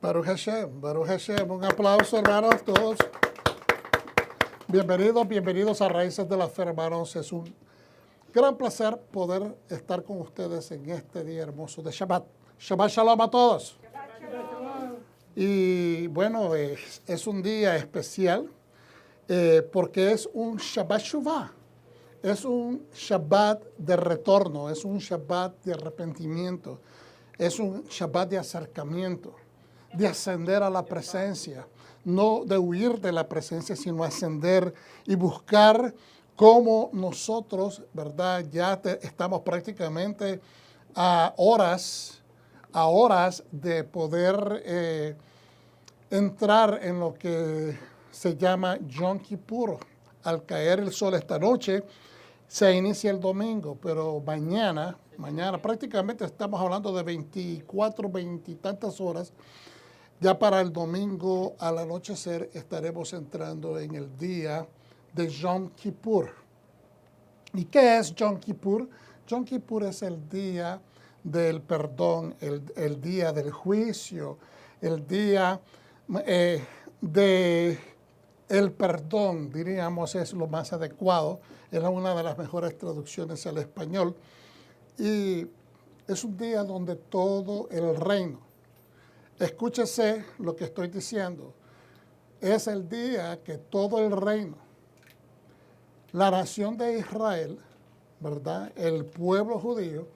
Baruch Hashem, Baruch Hashem. Un aplauso, hermanos, todos. Bienvenidos a Raíces de la Fe, hermanos. Es un gran placer poder estar con ustedes en este día hermoso de Shabbat. Shabbat Shalom a todos. Y bueno, es un día especial porque es un Shabbat Shuvah. Es un Shabbat de retorno, es un Shabbat de arrepentimiento, es un Shabbat de acercamiento, de ascender a la presencia, no de huir de la presencia, sino ascender y buscar cómo nosotros, ¿verdad? Estamos prácticamente a horas de poder entrar en lo que se llama Yom Kippur. Al caer el sol esta noche, se inicia el domingo, pero mañana prácticamente estamos hablando de 24, 20 y tantas horas. Ya para el domingo al anochecer estaremos entrando en el día de Yom Kippur. ¿Y qué es Yom Kippur? Yom Kippur es el día del perdón, el día del juicio, el día el perdón, diríamos, es lo más adecuado. Era una de las mejores traducciones al español. Y es un día donde todo el reino, escúchese lo que estoy diciendo, es el día que todo el reino, la nación de Israel, ¿verdad? El pueblo judío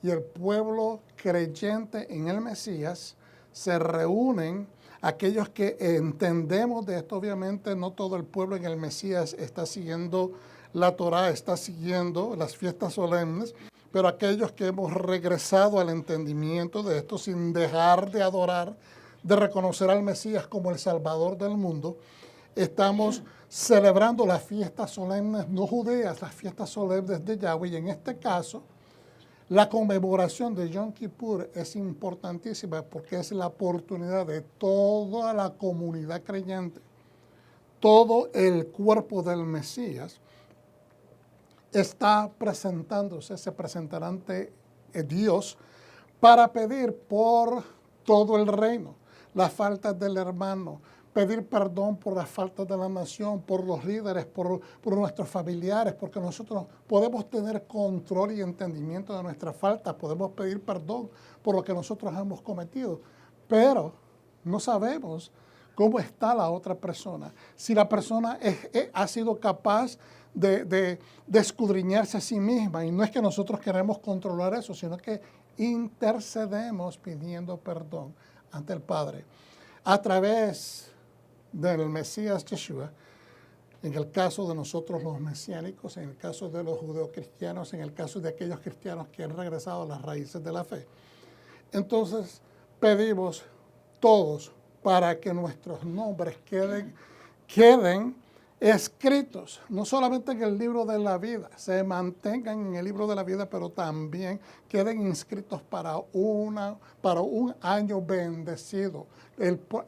y el pueblo creyente en el Mesías se reúnen. Aquellos que entendemos de esto, obviamente no todo el pueblo en el Mesías está siguiendo la Torá, está siguiendo las fiestas solemnes, pero aquellos que hemos regresado al entendimiento de esto sin dejar de adorar, de reconocer al Mesías como el Salvador del mundo, estamos celebrando las fiestas solemnes no judeas, las fiestas solemnes de Yahweh, y en este caso, la conmemoración de Yom Kippur es importantísima porque es la oportunidad de toda la comunidad creyente, todo el cuerpo del Mesías, está presentándose, se presentará ante Dios para pedir por todo el reino, las faltas del hermano, pedir perdón por las faltas de la nación, por los líderes, por nuestros familiares, porque nosotros podemos tener control y entendimiento de nuestras faltas, podemos pedir perdón por lo que nosotros hemos cometido, pero no sabemos cómo está la otra persona. Si la persona ha sido capaz de escudriñarse a sí misma, y no es que nosotros queremos controlar eso, sino que intercedemos pidiendo perdón ante el Padre a través del Mesías Yeshua, en el caso de nosotros los mesiánicos, en el caso de los judeocristianos, en el caso de aquellos cristianos que han regresado a las raíces de la fe. Entonces pedimos todos para que nuestros nombres queden escritos, no solamente en el libro de la vida, se mantengan en el libro de la vida, pero también queden inscritos para un año bendecido.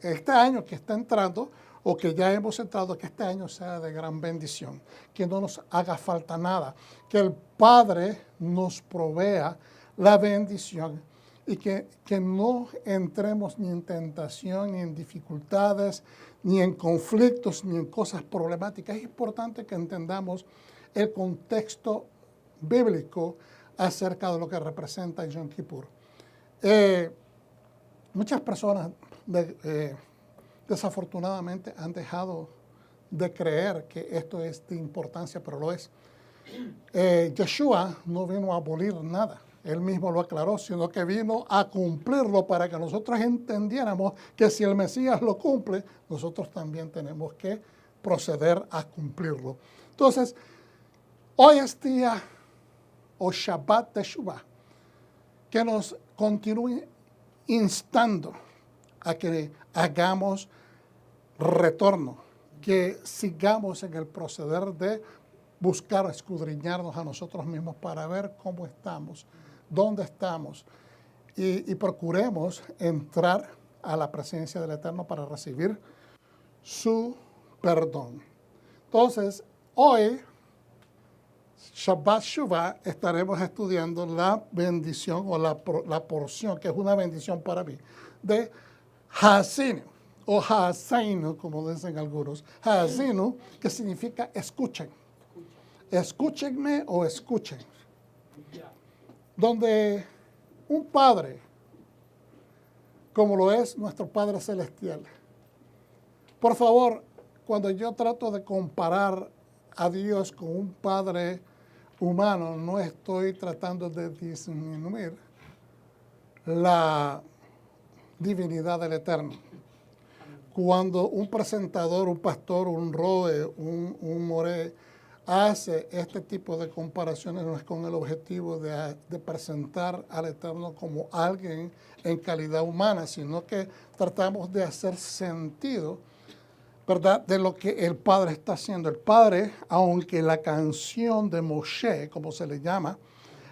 Este año que está entrando, o que ya hemos entrado, que este año sea de gran bendición, que no nos haga falta nada, que el Padre nos provea la bendición y que no entremos ni en tentación, ni en dificultades, ni en conflictos, ni en cosas problemáticas. Es importante que entendamos el contexto bíblico acerca de lo que representa Yom Kippur. Muchas personas desafortunadamente han dejado de creer que esto es de importancia, pero lo es. Yeshua no vino a abolir nada. Él mismo lo aclaró, sino que vino a cumplirlo para que nosotros entendiéramos que si el Mesías lo cumple, nosotros también tenemos que proceder a cumplirlo. Entonces, hoy es día o Shabbat Teshuvah, que nos continúe instando a que hagamos retorno, que sigamos en el proceder de buscar escudriñarnos a nosotros mismos para ver cómo estamos, dónde estamos, y procuremos entrar a la presencia del Eterno para recibir su perdón. Entonces, hoy, Shabbat Shuvah, estaremos estudiando la bendición o la porción, que es una bendición para mí, de Haazinu, o Haazainu, como dicen algunos. Haazinu, que significa escuchen. Escúchenme o escuchen. Donde un padre, como lo es nuestro Padre Celestial. Por favor, cuando yo trato de comparar a Dios con un padre humano, no estoy tratando de disminuir la divinidad del Eterno. Cuando un presentador, un pastor, un roe, un moré, hace este tipo de comparaciones, no es con el objetivo de presentar al Eterno como alguien en calidad humana, sino que tratamos de hacer sentido, ¿verdad?, de lo que el Padre está haciendo. El Padre, aunque la canción de Moshe, como se le llama,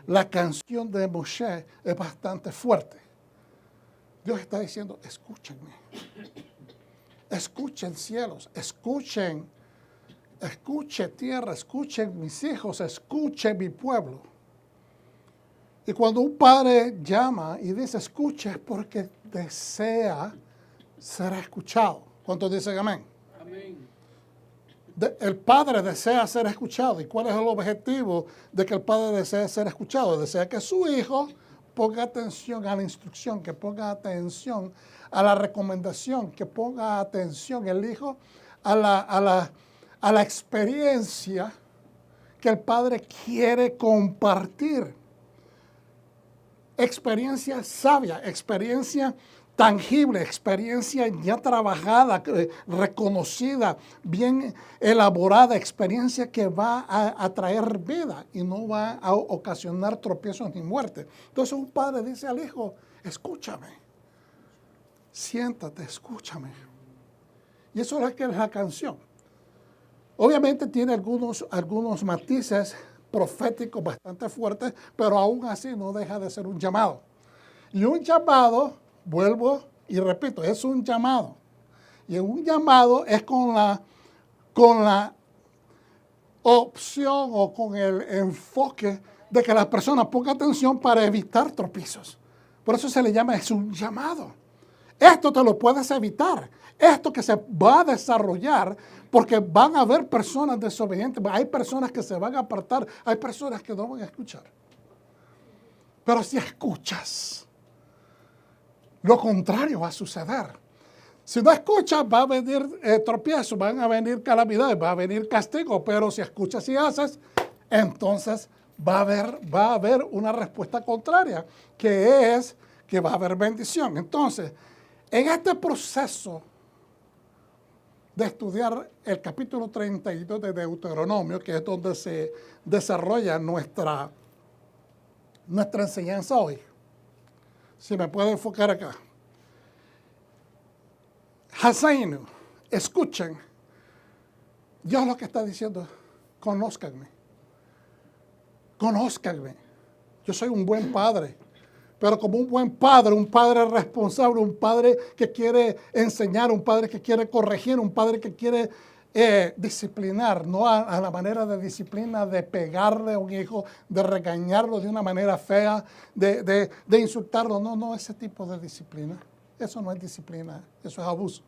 la canción de Moshe es bastante fuerte. Dios está diciendo, escúchenme. Escuchen cielos, escuchen tierra, escuchen mis hijos, escuchen mi pueblo. Y cuando un padre llama y dice escuche es porque desea ser escuchado. ¿Cuántos dicen amén? Amén. El padre desea ser escuchado. ¿Y cuál es el objetivo de que el padre desea ser escuchado? Desea que su hijo ponga atención a la instrucción, que ponga atención a la recomendación, que ponga atención el hijo a la experiencia que el padre quiere compartir. Experiencia sabia, experiencia tangible, experiencia ya trabajada, reconocida, bien elaborada, experiencia que va a traer vida y no va a ocasionar tropiezos ni muerte. Entonces un padre dice al hijo, escúchame, siéntate, escúchame. Y eso es la canción. Obviamente tiene algunos matices proféticos bastante fuertes, pero aún así no deja de ser un llamado. Y un llamado, vuelvo y repito, es un llamado. Y un llamado es con la opción o con el enfoque de que la persona ponga atención para evitar tropiezos. Por eso se le llama, es un llamado. Esto te lo puedes evitar. Esto que se va a desarrollar, porque van a haber personas desobedientes, hay personas que se van a apartar, hay personas que no van a escuchar. Pero si escuchas, lo contrario va a suceder. Si no escuchas, va a venir tropiezos, van a venir calamidades, va a venir castigo, pero si escuchas y haces, entonces va a haber una respuesta contraria, que es que va a haber bendición. Entonces, en este proceso de estudiar el capítulo 32 de Deuteronomio, que es donde se desarrolla nuestra enseñanza hoy. Si me puedo enfocar acá. Hazainu, escuchen. Dios lo que está diciendo, conózcanme. Conózcanme. Yo soy un buen padre. Pero como un buen padre, un padre responsable, un padre que quiere enseñar, un padre que quiere corregir, un padre que quiere disciplinar, no a la manera de disciplina de pegarle a un hijo, de regañarlo de una manera fea, de insultarlo. No, ese tipo de disciplina. Eso no es disciplina, eso es abuso.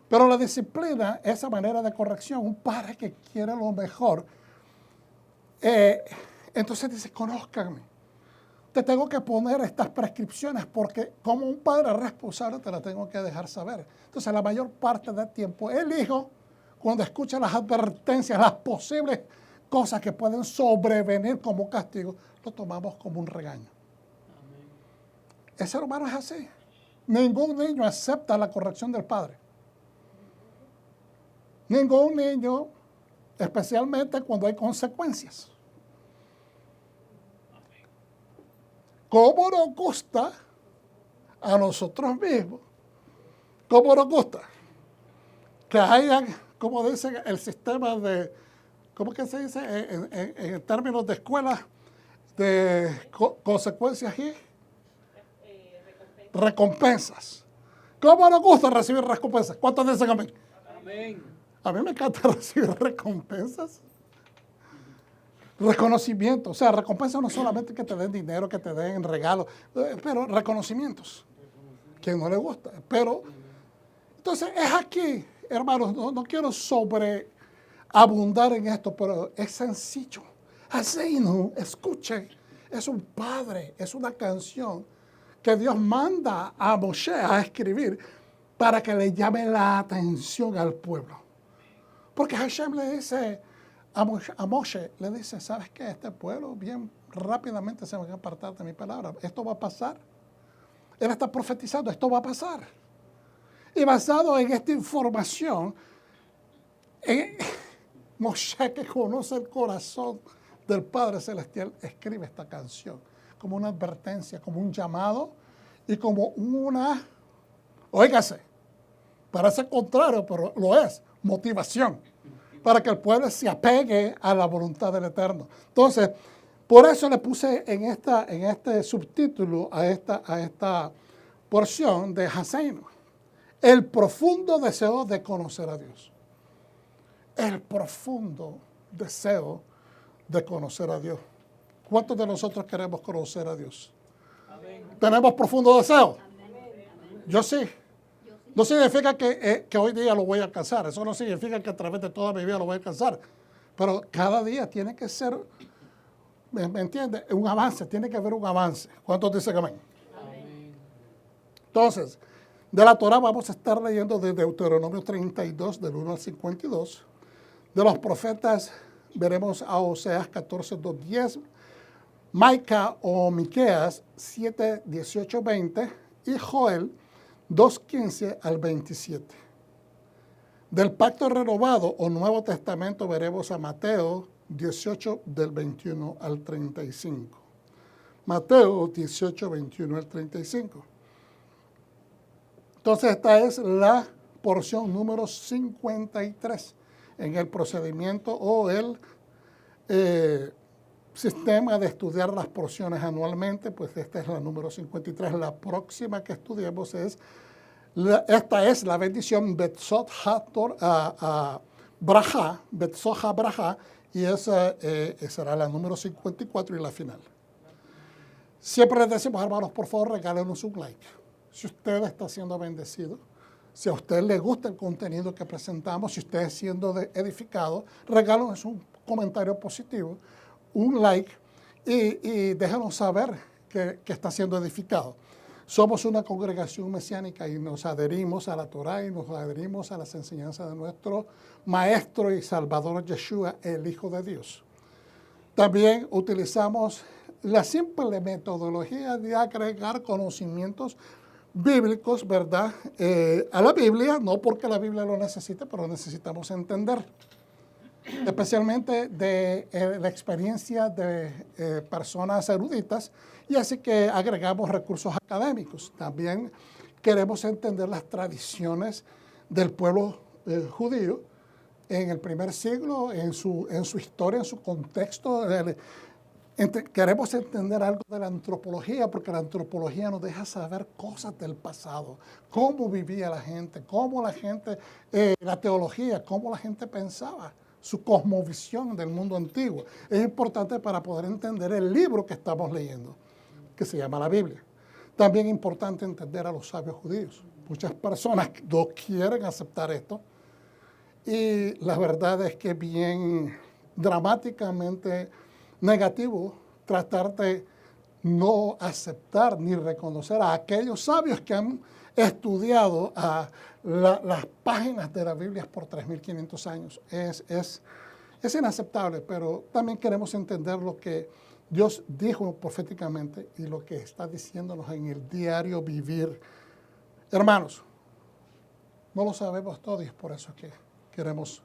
Pero la disciplina, esa manera de corrección, un padre que quiere lo mejor, entonces dice, conózcanme. Te tengo que poner estas prescripciones porque como un padre responsable te las tengo que dejar saber. Entonces la mayor parte del tiempo el hijo, cuando escucha las advertencias, las posibles cosas que pueden sobrevenir como castigo, lo tomamos como un regaño. Amén. El ser humano es así. Ningún niño acepta la corrección del padre. Ningún niño, especialmente cuando hay consecuencias. ¿Cómo nos gusta a nosotros mismos? ¿Cómo nos gusta? Que haya, como dice el sistema de, ¿cómo que se dice? En términos de escuela, de consecuencias y recompensas. ¿Cómo nos gusta recibir recompensas? ¿Cuántos dicen amén? Amén. A mí me encanta recibir recompensas. Reconocimiento, o sea, recompensa no solamente que te den dinero, que te den regalos, pero reconocimientos. quien no le gusta. Pero, entonces, es aquí, hermanos, no quiero sobreabundar en esto, pero es sencillo. Haseinu, escuchen, es un padre, es una canción que Dios manda a Moshe a escribir para que le llame la atención al pueblo. Porque Hashem le dice a Moshe, le dice, ¿sabes qué? Este pueblo bien rápidamente se va a apartar de mi palabra. Esto va a pasar. Él está profetizando, esto va a pasar. Y basado en esta información, Moshe, que conoce el corazón del Padre Celestial, escribe esta canción como una advertencia, como un llamado y como una, óigase, parece contrario, pero lo es, motivación, para que el pueblo se apegue a la voluntad del Eterno. Entonces, por eso le puse en este subtítulo a esta porción de Haseinu, el profundo deseo de conocer a Dios. El profundo deseo de conocer a Dios. ¿Cuántos de nosotros queremos conocer a Dios? Amén. ¿Tenemos profundo deseo? Amén. Yo sí. No significa que hoy día lo voy a alcanzar. Eso no significa que a través de toda mi vida lo voy a alcanzar. Pero cada día tiene que ser, ¿me entiendes? Un avance, tiene que haber un avance. ¿Cuántos dicen amén? Amén. Entonces, de la Torah vamos a estar leyendo de Deuteronomio 32, del 1 al 52. De los profetas veremos a Oseas 14, 2, 10, Maica o Miqueas 7, 18, 20 y Joel 2, 15 al 27. Del Pacto Renovado o Nuevo Testamento veremos a Mateo 18, del 21 al 35. Mateo 18, 21 al 35. Entonces esta es la porción número 53 en el procedimiento o el sistema de estudiar las porciones anualmente, pues esta es la número 53. La próxima que estudiemos esta es la bendición Betzot Braja, Betzot Braja, y esa será la número 54 y la final. Siempre les decimos, hermanos, por favor, regálenos un like. Si usted está siendo bendecido, si a usted le gusta el contenido que presentamos, si usted es siendo edificado, regálenos un comentario positivo, un like y déjenos saber que está siendo edificado. Somos una congregación mesiánica y nos adherimos a la Torah y nos adherimos a las enseñanzas de nuestro Maestro y Salvador Yeshua, el Hijo de Dios. También utilizamos la simple metodología de agregar conocimientos bíblicos, ¿verdad? A la Biblia, no porque la Biblia lo necesite, pero necesitamos entender. Especialmente de la experiencia de personas eruditas, y así que agregamos recursos académicos. También queremos entender las tradiciones del pueblo judío en el primer siglo, en su historia, en su contexto. Queremos entender algo de la antropología, porque la antropología nos deja saber cosas del pasado, cómo vivía la gente, cómo la gente, la teología, cómo la gente pensaba, su cosmovisión del mundo antiguo. Es importante para poder entender el libro que estamos leyendo, que se llama la Biblia. También es importante entender a los sabios judíos. Muchas personas no quieren aceptar esto, y la verdad es que bien dramáticamente negativo tratar de no aceptar ni reconocer a aquellos sabios que han estudiado las páginas de la Biblia por 3.500 años. Es inaceptable, pero también queremos entender lo que Dios dijo proféticamente y lo que está diciéndonos en el diario vivir. Hermanos, no lo sabemos todo y es por eso que queremos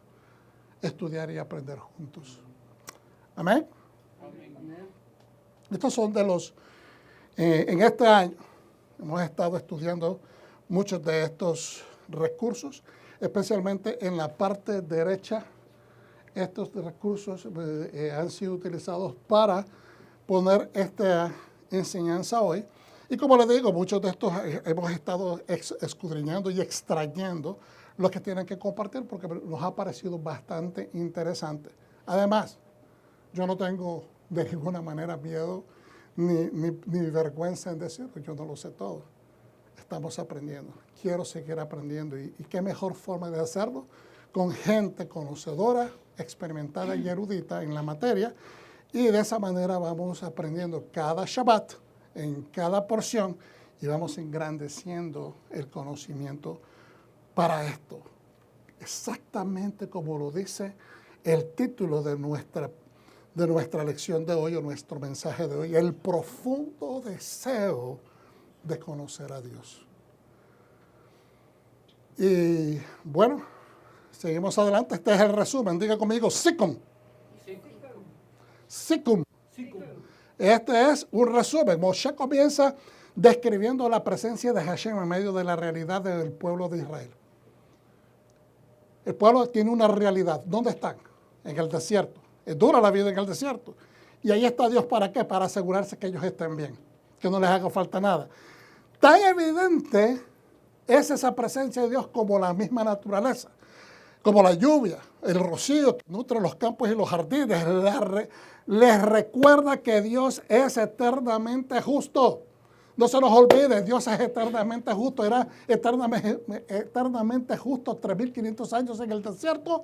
estudiar y aprender juntos. Amén. Estos son de los, en este año hemos estado estudiando muchos de estos recursos, especialmente en la parte derecha. Estos recursos han sido utilizados para poner esta enseñanza hoy. Y como les digo, muchos de estos hemos estado escudriñando y extrayendo los que tienen que compartir porque nos ha parecido bastante interesante. Además, yo no tengo de ninguna manera miedo ni vergüenza en decirlo, yo no lo sé todo. estamos aprendiendo. Quiero seguir aprendiendo. ¿Y qué mejor forma de hacerlo? Con gente conocedora, experimentada y erudita en la materia. Y de esa manera vamos aprendiendo cada Shabbat, en cada porción, y vamos engrandeciendo el conocimiento para esto. Exactamente como lo dice el título de nuestra lección de hoy o nuestro mensaje de hoy, el profundo deseo de conocer a Dios. Y bueno, seguimos adelante. Este es el resumen. Diga conmigo, Sikum. Sikum. Este es un resumen. Moshe comienza describiendo la presencia de Hashem en medio de la realidad del pueblo de Israel. El pueblo tiene una realidad. ¿Dónde están? En el desierto. Es dura la vida en el desierto. Y ahí está Dios, ¿para qué? Para asegurarse que ellos estén bien, que no les haga falta nada. Tan evidente es esa presencia de Dios como la misma naturaleza, como la lluvia, el rocío que nutre los campos y los jardines. Les recuerda que Dios es eternamente justo. No se nos olvide, Dios es eternamente justo. Era eternamente justo 3.500 años en el desierto.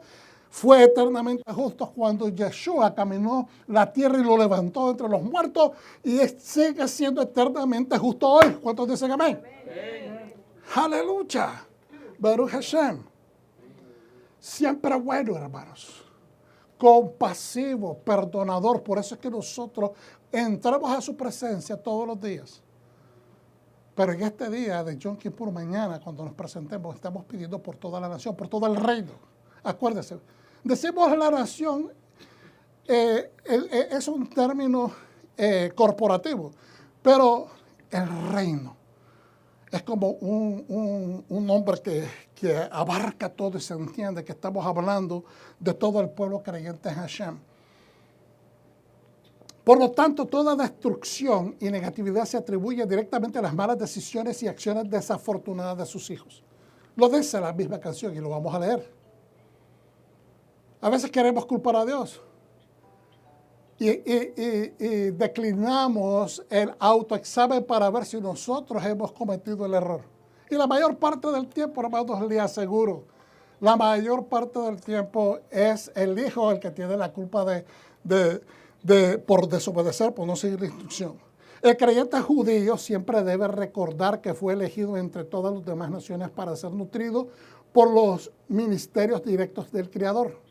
Fue eternamente justo cuando Yeshua caminó la tierra y lo levantó entre los muertos. Y sigue siendo eternamente justo hoy. ¿Cuántos dicen amén? Amén. Aleluya. Baruch Hashem. Siempre bueno, hermanos. Compasivo, perdonador. Por eso es que nosotros entramos a su presencia todos los días. Pero en este día de Yom Kippur, mañana, cuando nos presentemos, estamos pidiendo por toda la nación, por todo el reino. Acuérdense, decimos la nación, es un término corporativo, pero el reino es como un nombre que abarca todo y se entiende que estamos hablando de todo el pueblo creyente en Hashem. Por lo tanto, toda destrucción y negatividad se atribuye directamente a las malas decisiones y acciones desafortunadas de sus hijos. Lo dice la misma canción y lo vamos a leer. A veces queremos culpar a Dios y declinamos el autoexamen para ver si nosotros hemos cometido el error. Y la mayor parte del tiempo, hermanos, les aseguro, la mayor parte del tiempo es el hijo el que tiene la culpa por desobedecer, por no seguir la instrucción. El creyente judío siempre debe recordar que fue elegido entre todas las demás naciones para ser nutrido por los ministerios directos del Creador.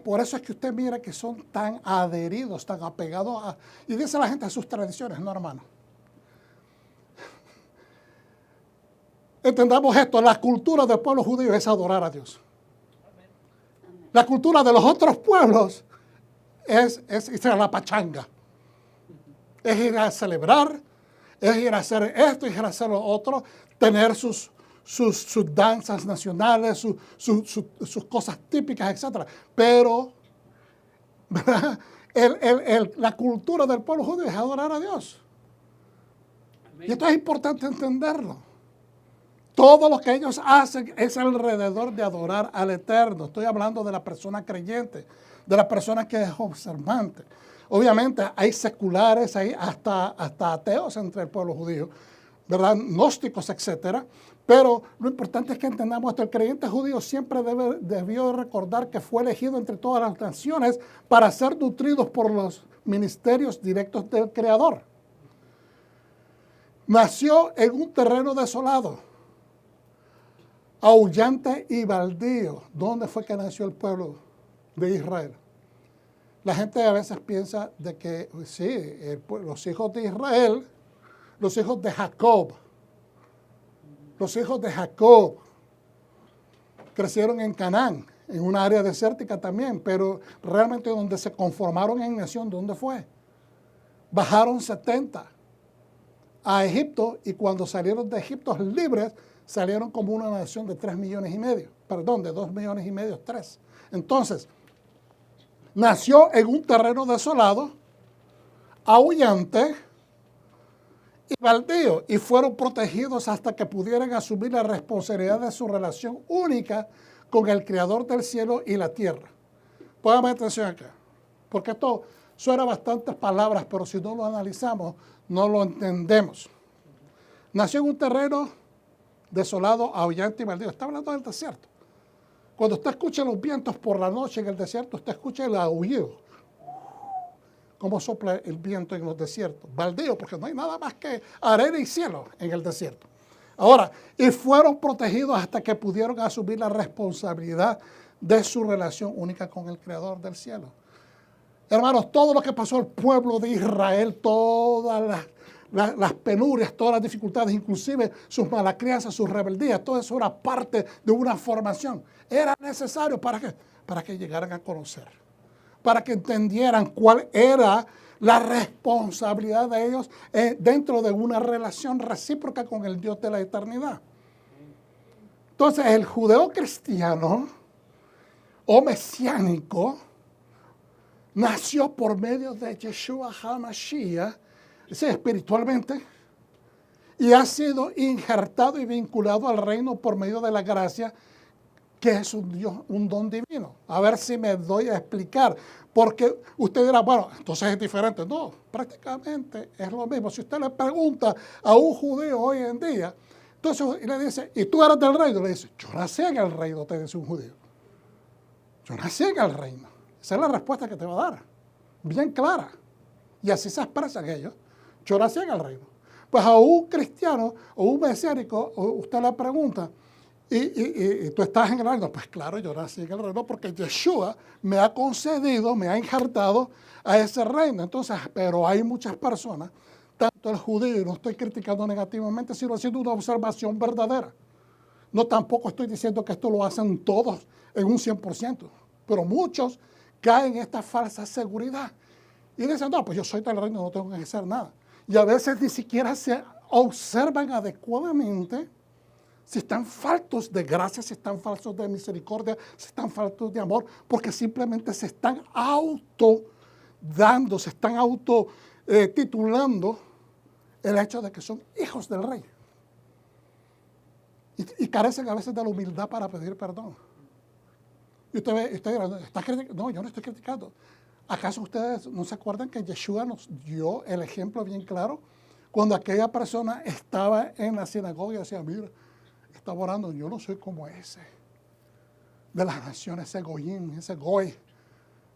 Por eso es que usted mira que son tan adheridos, tan apegados y dice la gente a sus tradiciones, no, hermano. Entendamos esto, la cultura del pueblo judío es adorar a Dios. La cultura de los otros pueblos es ir a la pachanga. Es ir a celebrar, es ir a hacer esto, es ir a hacer lo otro, tener sus danzas nacionales, sus cosas típicas, etc. Pero la cultura del pueblo judío es adorar a Dios. Amén. Y esto es importante entenderlo. Todo lo que ellos hacen es alrededor de adorar al Eterno. Estoy hablando de la persona creyente, de la persona que es observante. Obviamente hay seculares, hay hasta ateos entre el pueblo judío, ¿verdad? Gnósticos, etcétera. Pero lo importante es que entendamos esto. El creyente judío siempre debió recordar que fue elegido entre todas las naciones para ser nutridos por los ministerios directos del Creador. Nació en un terreno desolado, aullante y baldío. ¿Dónde fue que nació el pueblo de Israel? La gente a veces piensa de que, sí, los hijos de Israel, los hijos de Jacob, crecieron en Canaán, en una área desértica también, pero realmente donde se conformaron en nación, ¿dónde fue? Bajaron 70 a Egipto y cuando salieron de Egipto libres, salieron como una nación de 3,5 millones, de 2,5 millones, 3. Entonces, nació en un terreno desolado, aullante y baldío, y fueron protegidos hasta que pudieran asumir la responsabilidad de su relación única con el Creador del cielo y la tierra. Póngame atención acá, porque esto suena bastantes palabras, pero si no lo analizamos, no lo entendemos. Nació en un terreno desolado, aullante y baldío. Está hablando del desierto. Cuando usted escucha los vientos por la noche en el desierto, usted escucha el aullido. Cómo sopla el viento en los desiertos. Baldío, porque no hay nada más que arena y cielo en el desierto. Ahora, y fueron protegidos hasta que pudieron asumir la responsabilidad de su relación única con el Creador del cielo. Hermanos, todo lo que pasó al pueblo de Israel, todas las penurias, todas las dificultades, inclusive sus malas crianzas, sus rebeldías, todo eso era parte de una formación. Era necesario para que llegaran a conocer, para que entendieran cuál era la responsabilidad de ellos dentro de una relación recíproca con el Dios de la eternidad. Entonces, el judeo cristiano o mesiánico nació por medio de Yeshua HaMashiach, espiritualmente, y ha sido injertado y vinculado al reino por medio de la gracia, que es un don divino. A ver si me doy a explicar. Porque usted dirá, bueno, entonces es diferente. No, prácticamente es lo mismo. Si usted le pregunta a un judío hoy en día, entonces le dice, ¿y tú eres del reino? Le dice, yo nací en el reino, te dice un judío. Yo nací en el reino. Esa es la respuesta que te va a dar. Bien clara. Y así se expresan ellos. Yo nací en el reino. Pues a un cristiano o un mesiánico, usted le pregunta, ¿y tú estás en el reino? Pues claro, yo nací en el reino porque Yeshua me ha concedido, me ha injertado a ese reino. Entonces, pero hay muchas personas, tanto el judío, y no estoy criticando negativamente, sino haciendo una observación verdadera. No, tampoco estoy diciendo que esto lo hacen todos en un 100%, pero muchos caen en esta falsa seguridad. Y dicen, no, pues yo soy del reino, no tengo que hacer nada. Y a veces ni siquiera se observan adecuadamente si están faltos de gracia, si están faltos de misericordia, si están faltos de amor, porque simplemente se están autodando, se están titulando el hecho de que son hijos del rey. Y carecen a veces de la humildad para pedir perdón. Y usted dirá, no, yo no estoy criticando. ¿Acaso ustedes no se acuerdan que Yeshua nos dio el ejemplo bien claro? Cuando aquella persona estaba en la sinagoga y decía, mira, estaba orando, yo no soy como ese, de las naciones, ese goyín, ese goy.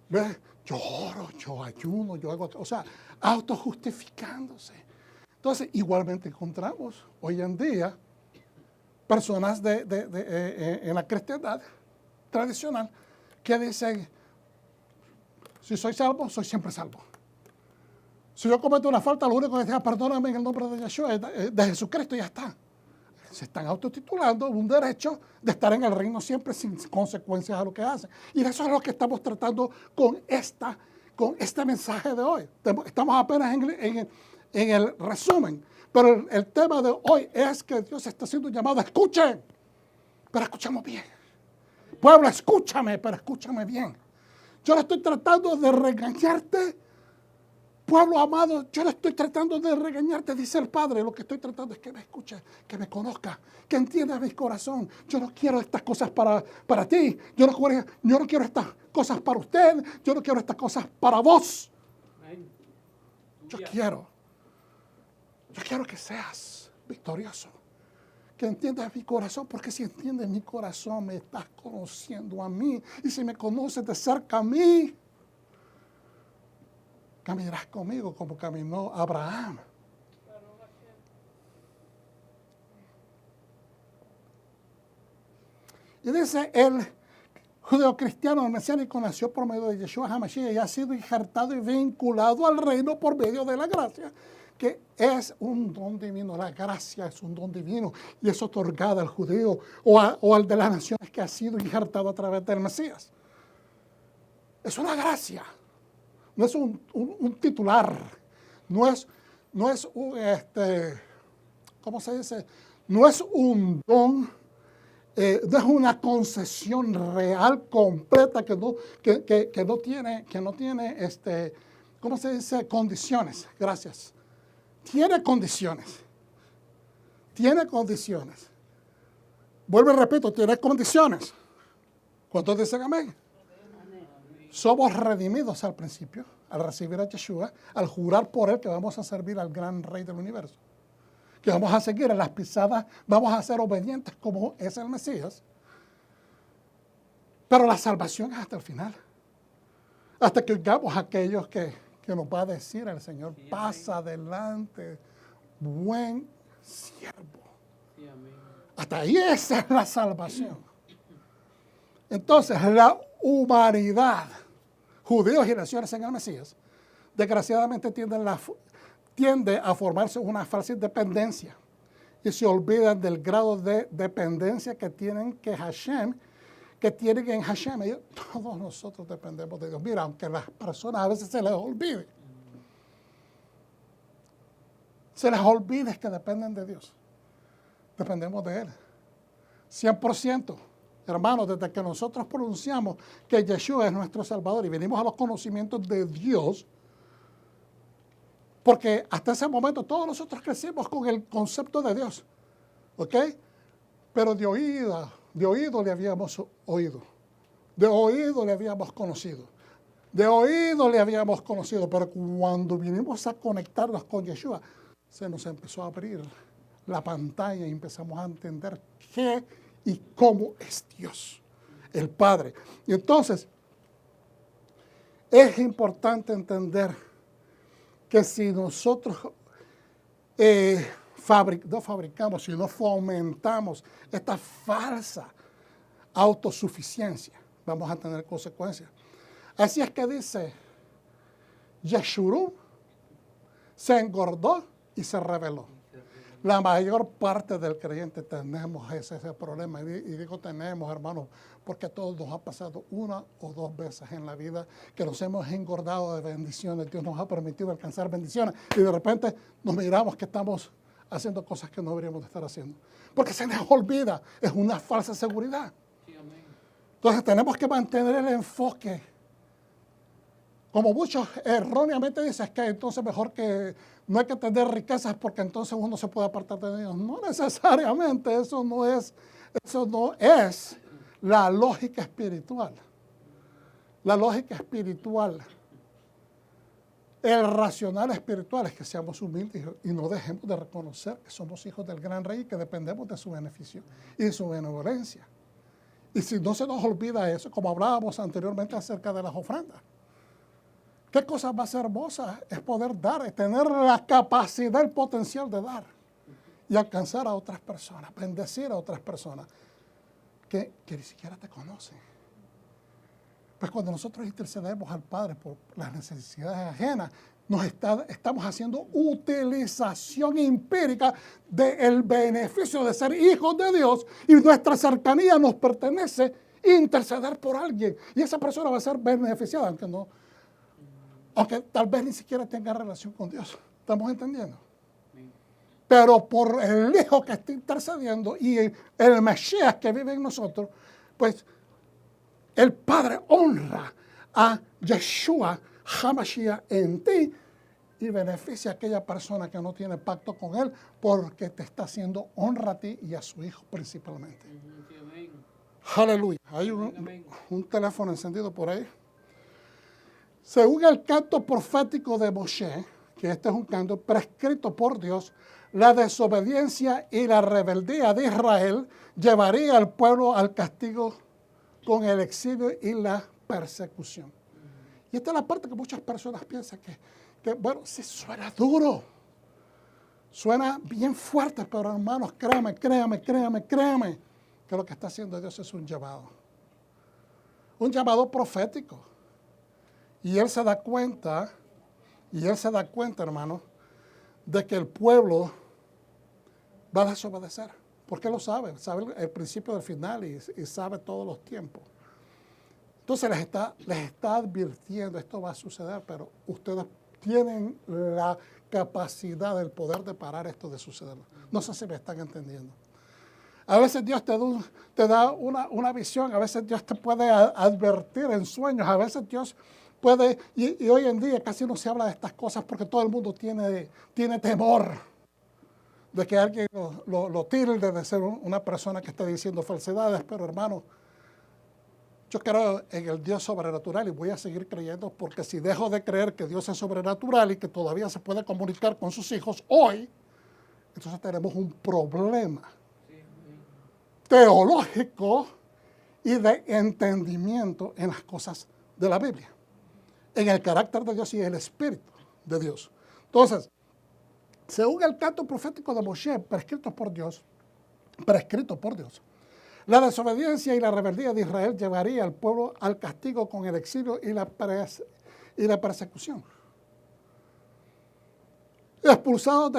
¿Ves? Yo oro, yo ayuno, yo hago, o sea, autojustificándose. Entonces, igualmente encontramos hoy en día personas en la cristiandad tradicional que dicen, si soy salvo, soy siempre salvo. Si yo cometo una falta, lo único que diga, perdóname en el nombre de Yeshua, de Jesucristo, y ya está. Se están autotitulando un derecho de estar en el reino siempre sin consecuencias a lo que hacen. Y eso es lo que estamos tratando con este mensaje de hoy. Estamos apenas en el resumen. Pero el tema de hoy es que Dios está haciendo un llamado. Escuchen, pero escuchamos bien. Pueblo, escúchame, pero escúchame bien. Yo no estoy tratando de regañarte. Pueblo amado, yo no estoy tratando de regañarte, dice el Padre. Lo que estoy tratando es que me escuche, que me conozca, que entienda mi corazón. Yo no quiero estas cosas para ti. Yo no quiero estas cosas para usted. Yo no quiero estas cosas para vos. Yo quiero que seas victorioso. Que entiendas mi corazón, porque si entiendes mi corazón, me estás conociendo a mí. Y si me conoces de cerca a mí, caminarás conmigo como caminó Abraham. Y dice, el judeocristiano mesiánico nació por medio de Yeshua HaMashiach y ha sido injertado y vinculado al reino por medio de la gracia, que es un don divino. La gracia es un don divino y es otorgada al judío o al de las naciones que ha sido injertado a través del Mesías. Es una gracia. No es un titular, no es ¿cómo se dice? No es un don, no es una concesión real, completa, que no tiene, ¿cómo se dice? Condiciones, gracias. Tiene condiciones. Vuelvo y repito, tiene condiciones. ¿Cuántos dicen amén? Somos redimidos al principio, al recibir a Yeshua, al jurar por Él que vamos a servir al gran Rey del universo. que vamos a seguir en las pisadas, vamos a ser obedientes como es el Mesías. Pero la salvación es hasta el final. Hasta que oigamos a aquellos que nos va a decir el Señor, pasa adelante, buen siervo. Hasta ahí esa es la salvación. Entonces, la humanidad, judíos y naciones en el Mesías, desgraciadamente tiende a formarse una falsa independencia y se olvidan del grado de dependencia que tienen en Hashem. Todos nosotros dependemos de Dios. Mira, aunque las personas a veces se les olvide que dependen de Dios. Dependemos de Él. 100%. Hermanos, desde que nosotros pronunciamos que Yeshua es nuestro Salvador y venimos a los conocimientos de Dios, porque hasta ese momento todos nosotros crecimos con el concepto de Dios, ¿ok? Pero de oído le habíamos oído, de oído le habíamos conocido, pero cuando vinimos a conectarnos con Yeshua, se nos empezó a abrir la pantalla y empezamos a entender qué y cómo es Dios, el Padre. Y entonces, es importante entender que si nosotros no fabricamos, sino fomentamos esta falsa autosuficiencia, vamos a tener consecuencias. Así es que dice, Yeshurun se engordó y se rebeló. La mayor parte del creyente tenemos ese problema. Y digo tenemos, hermanos, porque a todos nos ha pasado una o dos veces en la vida que nos hemos engordado de bendiciones. Dios nos ha permitido alcanzar bendiciones y de repente nos miramos que estamos haciendo cosas que no deberíamos de estar haciendo. Porque se nos olvida, es una falsa seguridad. Entonces tenemos que mantener el enfoque. Como muchos erróneamente dicen, es que entonces mejor que no hay que tener riquezas porque entonces uno se puede apartar de Dios. No necesariamente, eso no es la lógica espiritual. La lógica espiritual, el racional espiritual es que seamos humildes y no dejemos de reconocer que somos hijos del gran rey y que dependemos de su beneficio y de su benevolencia. Y si no se nos olvida eso, como hablábamos anteriormente acerca de las ofrendas, ¿qué cosa más hermosa es poder dar, es tener la capacidad, el potencial de dar y alcanzar a otras personas, bendecir a otras personas que ni siquiera te conocen? Pues cuando nosotros intercedemos al Padre por las necesidades ajenas, estamos haciendo utilización empírica del beneficio de ser hijos de Dios y nuestra cercanía nos pertenece interceder por alguien. Y esa persona va a ser beneficiada, aunque tal vez ni siquiera tenga relación con Dios. ¿Estamos entendiendo? Pero por el Hijo que está intercediendo y el Mesías que vive en nosotros, pues el Padre honra a Yeshua HaMashiach en ti y beneficia a aquella persona que no tiene pacto con Él porque te está haciendo honra a ti y a su Hijo principalmente. Aleluya. Hay un teléfono encendido por ahí. Según el canto profético de Moshe, que este es un canto prescrito por Dios, la desobediencia y la rebeldía de Israel llevaría al pueblo al castigo con el exilio y la persecución. Y esta es la parte que muchas personas piensan que bueno, sí suena duro, suena bien fuerte, pero hermanos, créame, que lo que está haciendo Dios es un llamado profético. Y Él se da cuenta, hermano, de que el pueblo va a desobedecer. Porque lo sabe el principio del final y sabe todos los tiempos. Entonces les está advirtiendo, esto va a suceder, pero ustedes tienen la capacidad, el poder de parar esto de suceder. No sé si me están entendiendo. A veces Dios te da una visión, a veces Dios te puede advertir en sueños, a veces Dios puede, y hoy en día casi no se habla de estas cosas porque todo el mundo tiene temor de que alguien lo tilde de ser una persona que está diciendo falsedades, pero hermano, yo creo en el Dios sobrenatural y voy a seguir creyendo porque si dejo de creer que Dios es sobrenatural y que todavía se puede comunicar con sus hijos hoy, entonces tenemos un problema teológico y de entendimiento en las cosas de la Biblia, en el carácter de Dios y el espíritu de Dios. Entonces, según el canto profético de Moshe, prescrito por Dios, la desobediencia y la rebeldía de Israel llevaría al pueblo al castigo con el exilio y la persecución. Expulsados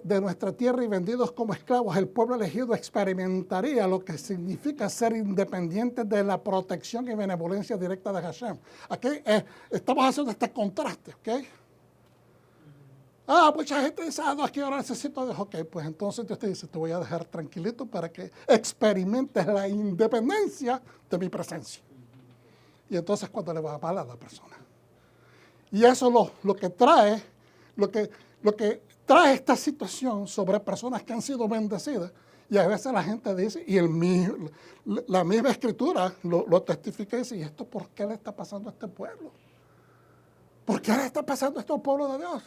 de nuestra tierra y vendidos como esclavos, el pueblo elegido experimentaría lo que significa ser independiente de la protección y benevolencia directa de Hashem. Aquí estamos haciendo este contraste, ¿ok? Mucha gente dice, no, aquí ahora necesito Dios. Ok, pues entonces Dios te dice, te voy a dejar tranquilito para que experimentes la independencia de mi presencia. Y entonces cuando le va mal a la persona. Y eso lo que trae esta situación sobre personas que han sido bendecidas. Y a veces la gente dice, y la misma escritura lo testifica y dice, ¿y esto por qué le está pasando a este pueblo? ¿Por qué le está pasando esto al pueblo de Dios?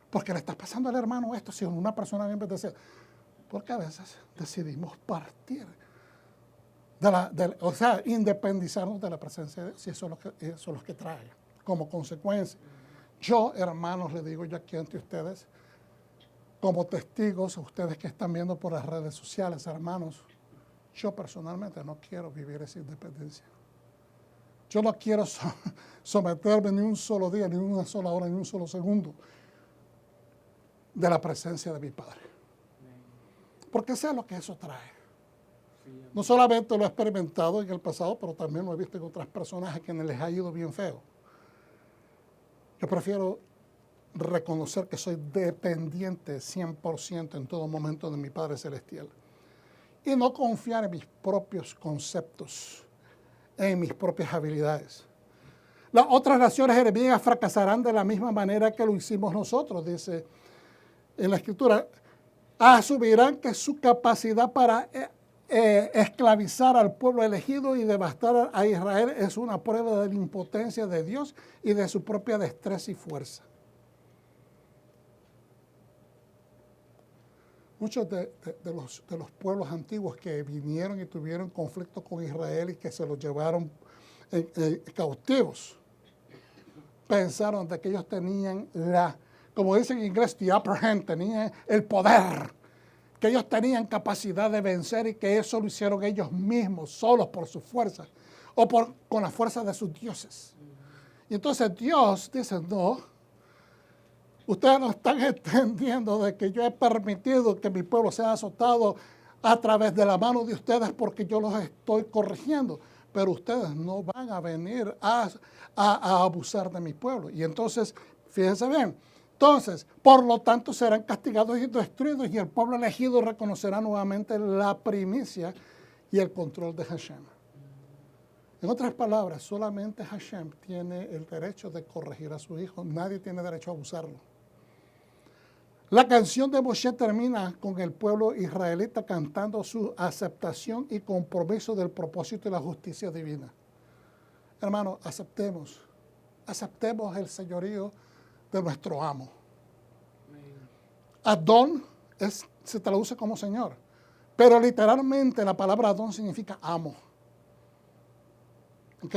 ¿Por qué le está pasando al hermano esto si es una persona bien bendecida? Porque a veces decidimos partir, independizarnos de la presencia de Dios, y eso es lo que trae como consecuencia. Yo, hermanos, le digo yo aquí ante ustedes, como testigos, ustedes que están viendo por las redes sociales, hermanos, yo personalmente no quiero vivir esa independencia. Yo no quiero someterme ni un solo día, ni una sola hora, ni un solo segundo de la presencia de mi Padre. Porque sé lo que eso trae. No solamente lo he experimentado en el pasado, pero también lo he visto en otras personas a quienes les ha ido bien feo. Yo prefiero reconocer que soy dependiente 100% en todo momento de mi Padre Celestial. Y no confiar en mis propios conceptos, en mis propias habilidades. Las otras naciones enemigas fracasarán de la misma manera que lo hicimos nosotros, dice en la Escritura. Asumirán que su capacidad para esclavizar al pueblo elegido y devastar a Israel es una prueba de la impotencia de Dios y de su propia destreza y fuerza. Muchos de los pueblos antiguos que vinieron y tuvieron conflicto con Israel y que se los llevaron cautivos, pensaron de que ellos tenían como dicen en inglés, the upper hand, tenían el poder, que ellos tenían capacidad de vencer y que eso lo hicieron ellos mismos, solos por su fuerza o con la fuerza de sus dioses. Y entonces Dios dice, no, ustedes no están entendiendo de que yo he permitido que mi pueblo sea azotado a través de la mano de ustedes porque yo los estoy corrigiendo, pero ustedes no van a venir a abusar de mi pueblo. Y entonces, fíjense bien, entonces, por lo tanto, serán castigados y destruidos y el pueblo elegido reconocerá nuevamente la primicia y el control de Hashem. En otras palabras, solamente Hashem tiene el derecho de corregir a su hijo. Nadie tiene derecho a abusarlo. La canción de Moshe termina con el pueblo israelita cantando su aceptación y compromiso del propósito y la justicia divina. Hermanos, aceptemos el señorío de nuestro amo. Adón se traduce como Señor, pero literalmente la palabra Adón significa amo. ¿Ok?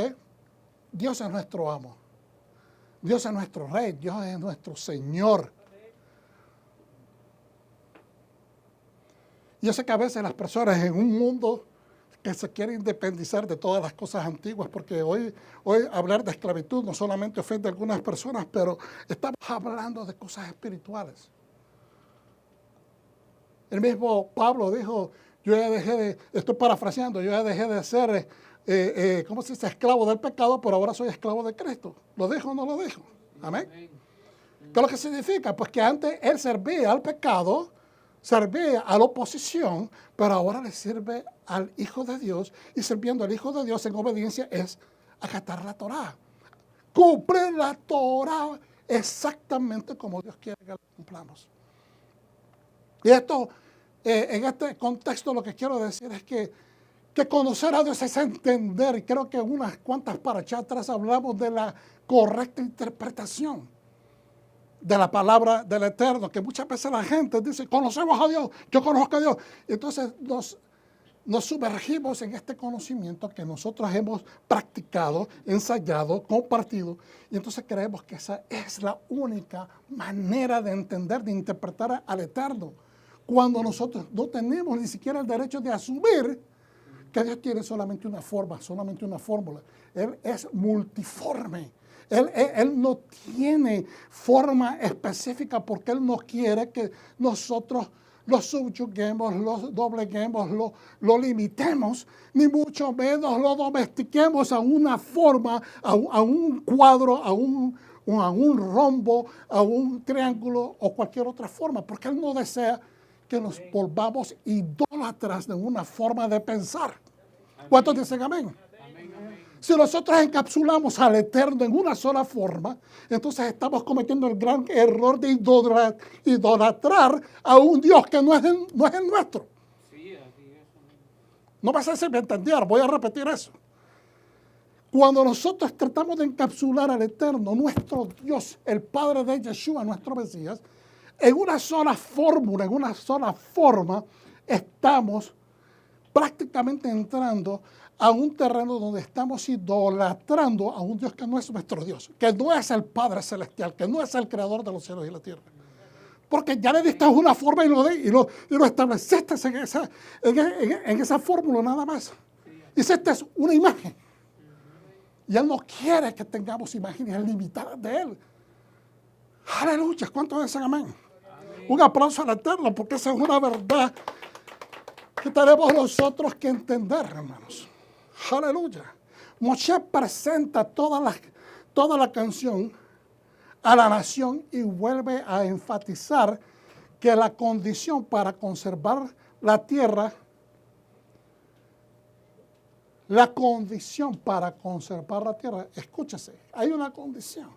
Dios es nuestro amo. Dios es nuestro rey. Dios es nuestro Señor. Yo sé que a veces las personas en un mundo que se quiere independizar de todas las cosas antiguas, porque hoy hablar de esclavitud no solamente ofende a algunas personas, pero estamos hablando de cosas espirituales. El mismo Pablo dijo, yo ya dejé de, estoy parafraseando, yo ya dejé de ser, ¿cómo se dice?, esclavo del pecado, pero ahora soy esclavo de Cristo. ¿Lo dejo o no lo dejo? Amén. ¿Qué es lo que significa? Pues que antes él servía al pecado, servía a la oposición, pero ahora le sirve al Hijo de Dios, y sirviendo al Hijo de Dios en obediencia es acatar la Torá. Cumplir la Torá exactamente como Dios quiere que la cumplamos. Y esto, en este contexto lo que quiero decir es que conocer a Dios es entender, y creo que unas cuantas parachas atrás hablamos de la correcta interpretación. de la palabra del Eterno, que muchas veces la gente dice, conocemos a Dios, yo conozco a Dios. Entonces nos sumergimos en este conocimiento que nosotros hemos practicado, ensayado, compartido, y entonces creemos que esa es la única manera de entender, de interpretar al Eterno, cuando nosotros no tenemos ni siquiera el derecho de asumir que Dios tiene solamente una forma, solamente una fórmula. Él es multiforme. Él no tiene forma específica porque Él no quiere que nosotros lo subyuguemos, lo dobleguemos, lo limitemos, ni mucho menos lo domestiquemos a una forma, a un cuadro, a un rombo, a un triángulo o cualquier otra forma, porque Él no desea que nos volvamos idólatras de una forma de pensar. ¿Cuántos dicen amén? Si nosotros encapsulamos al Eterno en una sola forma, entonces estamos cometiendo el gran error de idolatrar a un Dios que no es el nuestro. No me sé si me entendieron, voy a repetir eso. Cuando nosotros tratamos de encapsular al Eterno, nuestro Dios, el Padre de Yeshua, nuestro Mesías, en una sola fórmula, en una sola forma, estamos prácticamente entrando a un terreno donde estamos idolatrando a un Dios que no es nuestro Dios, que no es el Padre Celestial, que no es el Creador de los cielos y la tierra. Porque ya le diste una forma y lo estableciste en esa fórmula nada más. Hiciste una imagen. Y Él no quiere que tengamos imágenes limitadas de Él. Aleluya. ¿Cuántos dicen amén? Un aplauso al Eterno, porque esa es una verdad que tenemos nosotros que entender, hermanos. Aleluya. Moshe presenta toda la canción a la nación y vuelve a enfatizar que la condición para conservar la tierra, escúchese, hay una condición.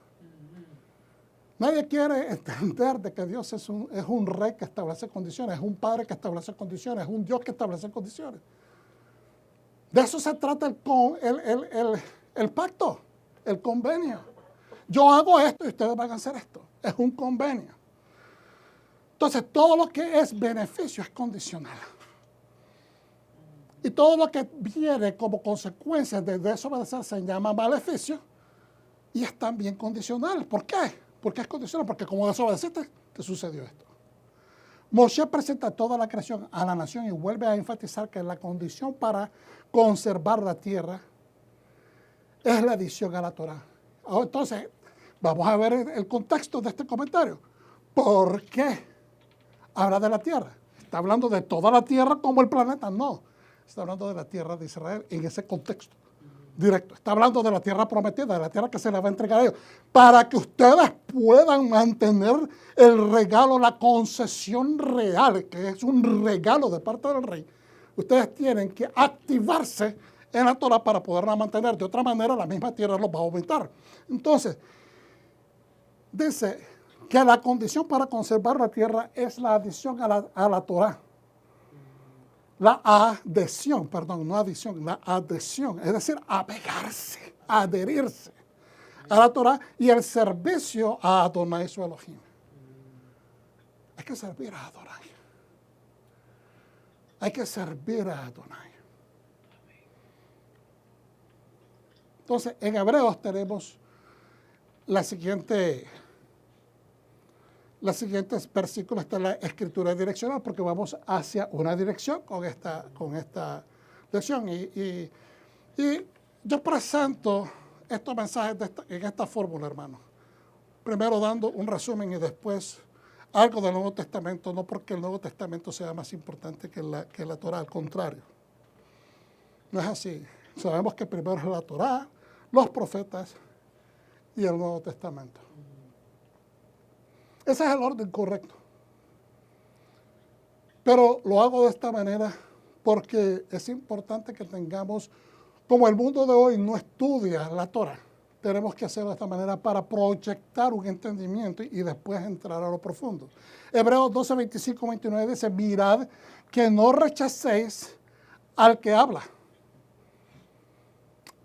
Nadie quiere entender de que Dios es un rey que establece condiciones, es un padre que establece condiciones, es un Dios que establece condiciones. De eso se trata el pacto, el convenio. Yo hago esto y ustedes van a hacer esto. Es un convenio. Entonces, todo lo que es beneficio es condicional. Y todo lo que viene como consecuencia de desobedecer se llama maleficio y es también condicional. ¿Por qué? ¿Por qué es condicional? Porque como desobedeciste, te sucedió esto. Moshe presenta toda la creación a la nación y vuelve a enfatizar que la condición para conservar la tierra es la adición a la Torah. Entonces, vamos a ver el contexto de este comentario. ¿Por qué habla de la tierra? ¿Está hablando de toda la tierra como el planeta? No. Está hablando de la tierra de Israel en ese contexto directo. Está hablando de la tierra prometida, de la tierra que se le va a entregar a ellos, para que ustedes puedan mantener el regalo, la concesión real, que es un regalo de parte del rey. Ustedes tienen que activarse en la Torah para poderla mantener. De otra manera, la misma tierra los va a aumentar. Entonces, dice que la condición para conservar la tierra es la adición a la Torah. La adhesión, perdón, no adición, la adhesión, es decir, apegarse, adherirse a la Torah y el servicio a Adonai su Elohim. Hay que servir a Adonai. Hay que servir a Adonai. Entonces, en Hebreos tenemos los siguientes versículos de la escritura direccional, porque vamos hacia una dirección con esta lección. Y yo presento estos mensajes en esta fórmula, hermano. Primero dando un resumen y después algo del Nuevo Testamento, no porque el Nuevo Testamento sea más importante que la Torah, al contrario. No es así. Sabemos que primero es la Torah, los profetas y el Nuevo Testamento. Ese es el orden correcto. Pero lo hago de esta manera porque es importante que tengamos, como el mundo de hoy no estudia la Torah, tenemos que hacerlo de esta manera para proyectar un entendimiento y después entrar a lo profundo. Hebreos 12, 25, 29 dice, mirad que no rechacéis al que habla.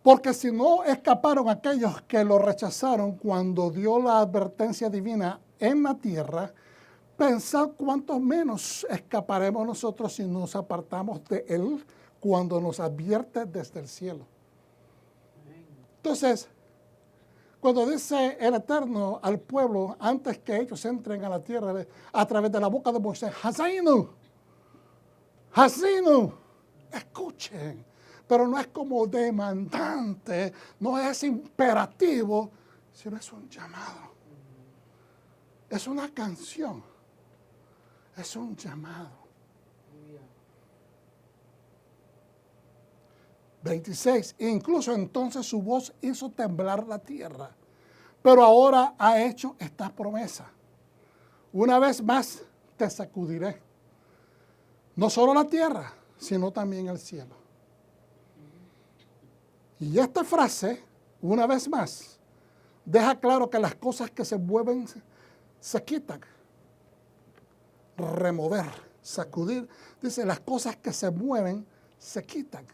Porque si no escaparon aquellos que lo rechazaron cuando dio la advertencia divina en la tierra, pensad cuánto menos escaparemos nosotros si nos apartamos de Él cuando nos advierte desde el cielo. Entonces, cuando dice el Eterno al pueblo, antes que ellos entren a la tierra, a través de la boca de Moisés, Hazinu, Hazinu, escuchen, pero no es como demandante, no es imperativo, sino es un llamado. Es una canción, es un llamado. 26, incluso entonces su voz hizo temblar la tierra, pero ahora ha hecho esta promesa. Una vez más te sacudiré, no solo la tierra, sino también el cielo. Y esta frase, una vez más, deja claro que las cosas que se mueven se quitan. Remover, sacudir, dice, las cosas que se mueven se quitan,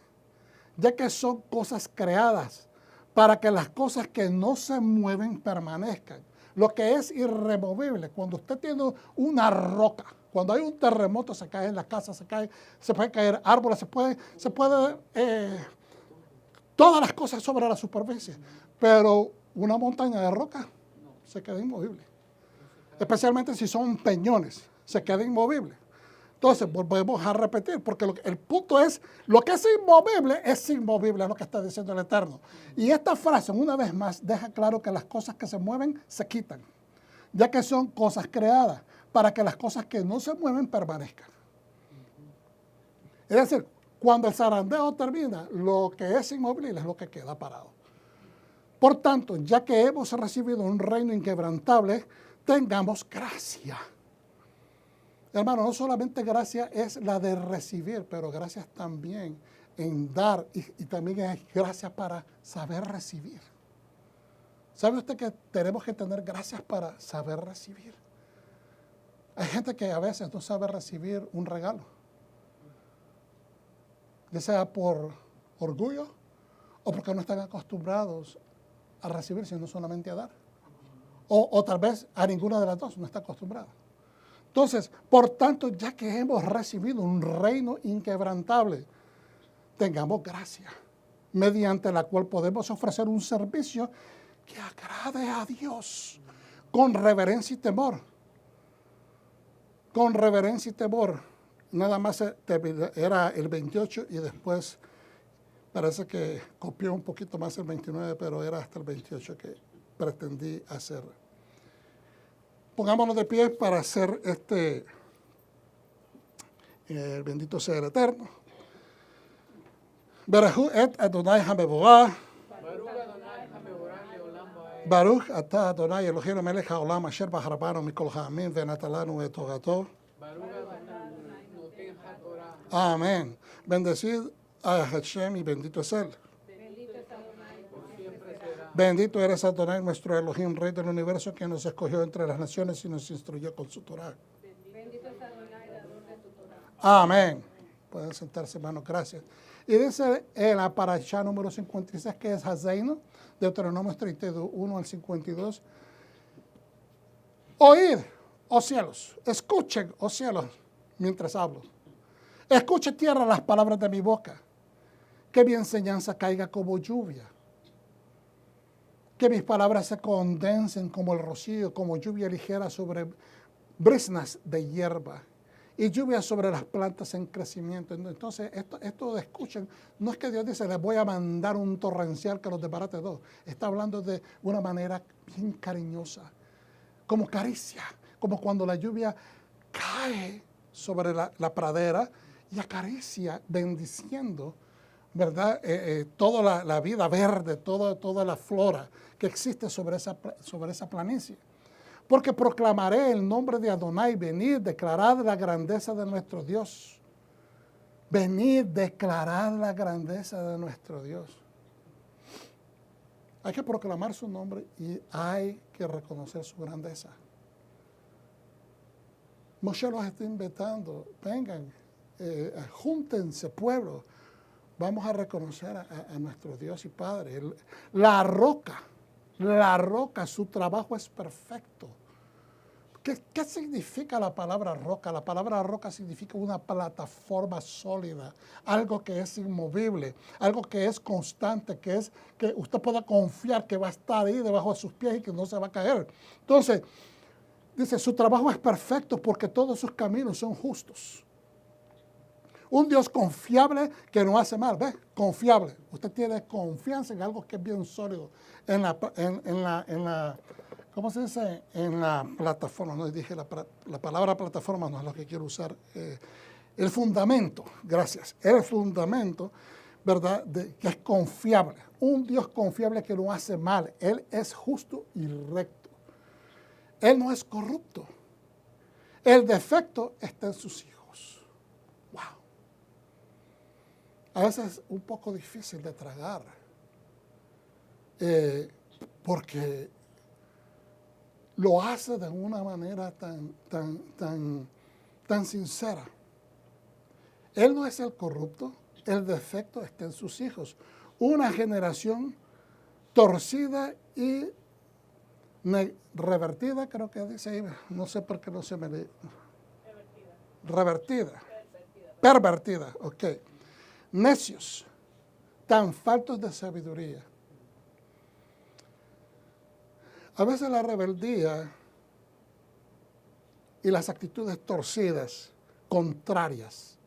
ya que son cosas creadas para que las cosas que no se mueven permanezcan. Lo que es irremovible, cuando usted tiene una roca, cuando hay un terremoto se cae en la casa, se pueden caer árboles, se puede todas las cosas sobre la superficie, pero una montaña de roca se queda inmovible, especialmente si son peñones, se queda inmovible. Entonces, volvemos a repetir, porque el punto es, lo que es inmovible, es lo que está diciendo el Eterno. Y esta frase, una vez más, deja claro que las cosas que se mueven se quitan, ya que son cosas creadas para que las cosas que no se mueven permanezcan. Es decir, cuando el zarandeo termina, lo que es inmovible es lo que queda parado. Por tanto, ya que hemos recibido un reino inquebrantable, tengamos gracia. Hermano, no solamente gracia es la de recibir, pero gracias también en dar y también es gracia para saber recibir. ¿Sabe usted que tenemos que tener gracias para saber recibir? Hay gente que a veces no sabe recibir un regalo, ya sea por orgullo o porque no están acostumbrados a recibir, sino solamente a dar. O tal vez a ninguna de las dos no está acostumbrado. Entonces, por tanto, ya que hemos recibido un reino inquebrantable, tengamos gracia, mediante la cual podemos ofrecer un servicio que agrade a Dios, con reverencia y temor. Con reverencia y temor. Nada más era el 28 y después parece que copió un poquito más el 29, pero era hasta el 28 que pretendí hacer. Pongámonos de pie para hacer bendito sea el Eterno. Baruch et Adonai HaMevorach. Baruch atah Adonai Eloheinu melech haolam asher bahar banu mikol ha'amim venatan lanu et torato. Amén. Bendecid a Hashem y bendito es Él. Bendito eres Adonai, nuestro Elohim, Rey del universo, que nos escogió entre las naciones y nos instruyó con su Torah. Bendito es Adonai, dador de tu Torah. Amén. Pueden sentarse, hermanos, gracias. Y dice en la parashá número 56, que es Hazainu, Deuteronomio 31 al 52. Oíd, oh cielos, escuchen, oh cielos, mientras hablo. Escuche tierra las palabras de mi boca, que mi enseñanza caiga como lluvia. Que mis palabras se condensen como el rocío, como lluvia ligera sobre brisnas de hierba y lluvia sobre las plantas en crecimiento. Entonces, esto de escuchen, no es que Dios dice, les voy a mandar un torrencial que los desbarate dos. Está hablando de una manera bien cariñosa, como caricia, como cuando la lluvia cae sobre la pradera y acaricia, bendiciendo, ¿verdad? Toda la vida verde, toda la flora que existe sobre esa planicie. Porque proclamaré el nombre de Adonai, venid, declarad la grandeza de nuestro Dios. Venid, declarad la grandeza de nuestro Dios. Hay que proclamar su nombre y hay que reconocer su grandeza. Moshe los está invitando, vengan, júntense, pueblo. Vamos a reconocer a nuestro Dios y Padre. La roca, su trabajo es perfecto. ¿Qué significa la palabra roca? La palabra roca significa una plataforma sólida, algo que es inmovible, algo que es constante, que usted pueda confiar que va a estar ahí debajo de sus pies y que no se va a caer. Entonces, dice, su trabajo es perfecto porque todos sus caminos son justos. Un Dios confiable que no hace mal, ¿ves? Confiable. Usted tiene confianza en algo que es bien sólido. En la ¿cómo se dice? En la plataforma, no dije la palabra plataforma, no es lo que quiero usar. El fundamento, gracias. El fundamento, ¿verdad? Que es confiable. Un Dios confiable que no hace mal. Él es justo y recto. Él no es corrupto. El defecto está en sus hijos. Wow. A veces es un poco difícil de tragar. Porque lo hace de una manera tan sincera. Él no es el corrupto, el defecto está en sus hijos. Una generación torcida y revertida, creo que dice ahí, no sé por qué no se me lee. Revertida. Pervertida, ok. Necios, tan faltos de sabiduría. A veces la rebeldía y las actitudes torcidas, contrarias,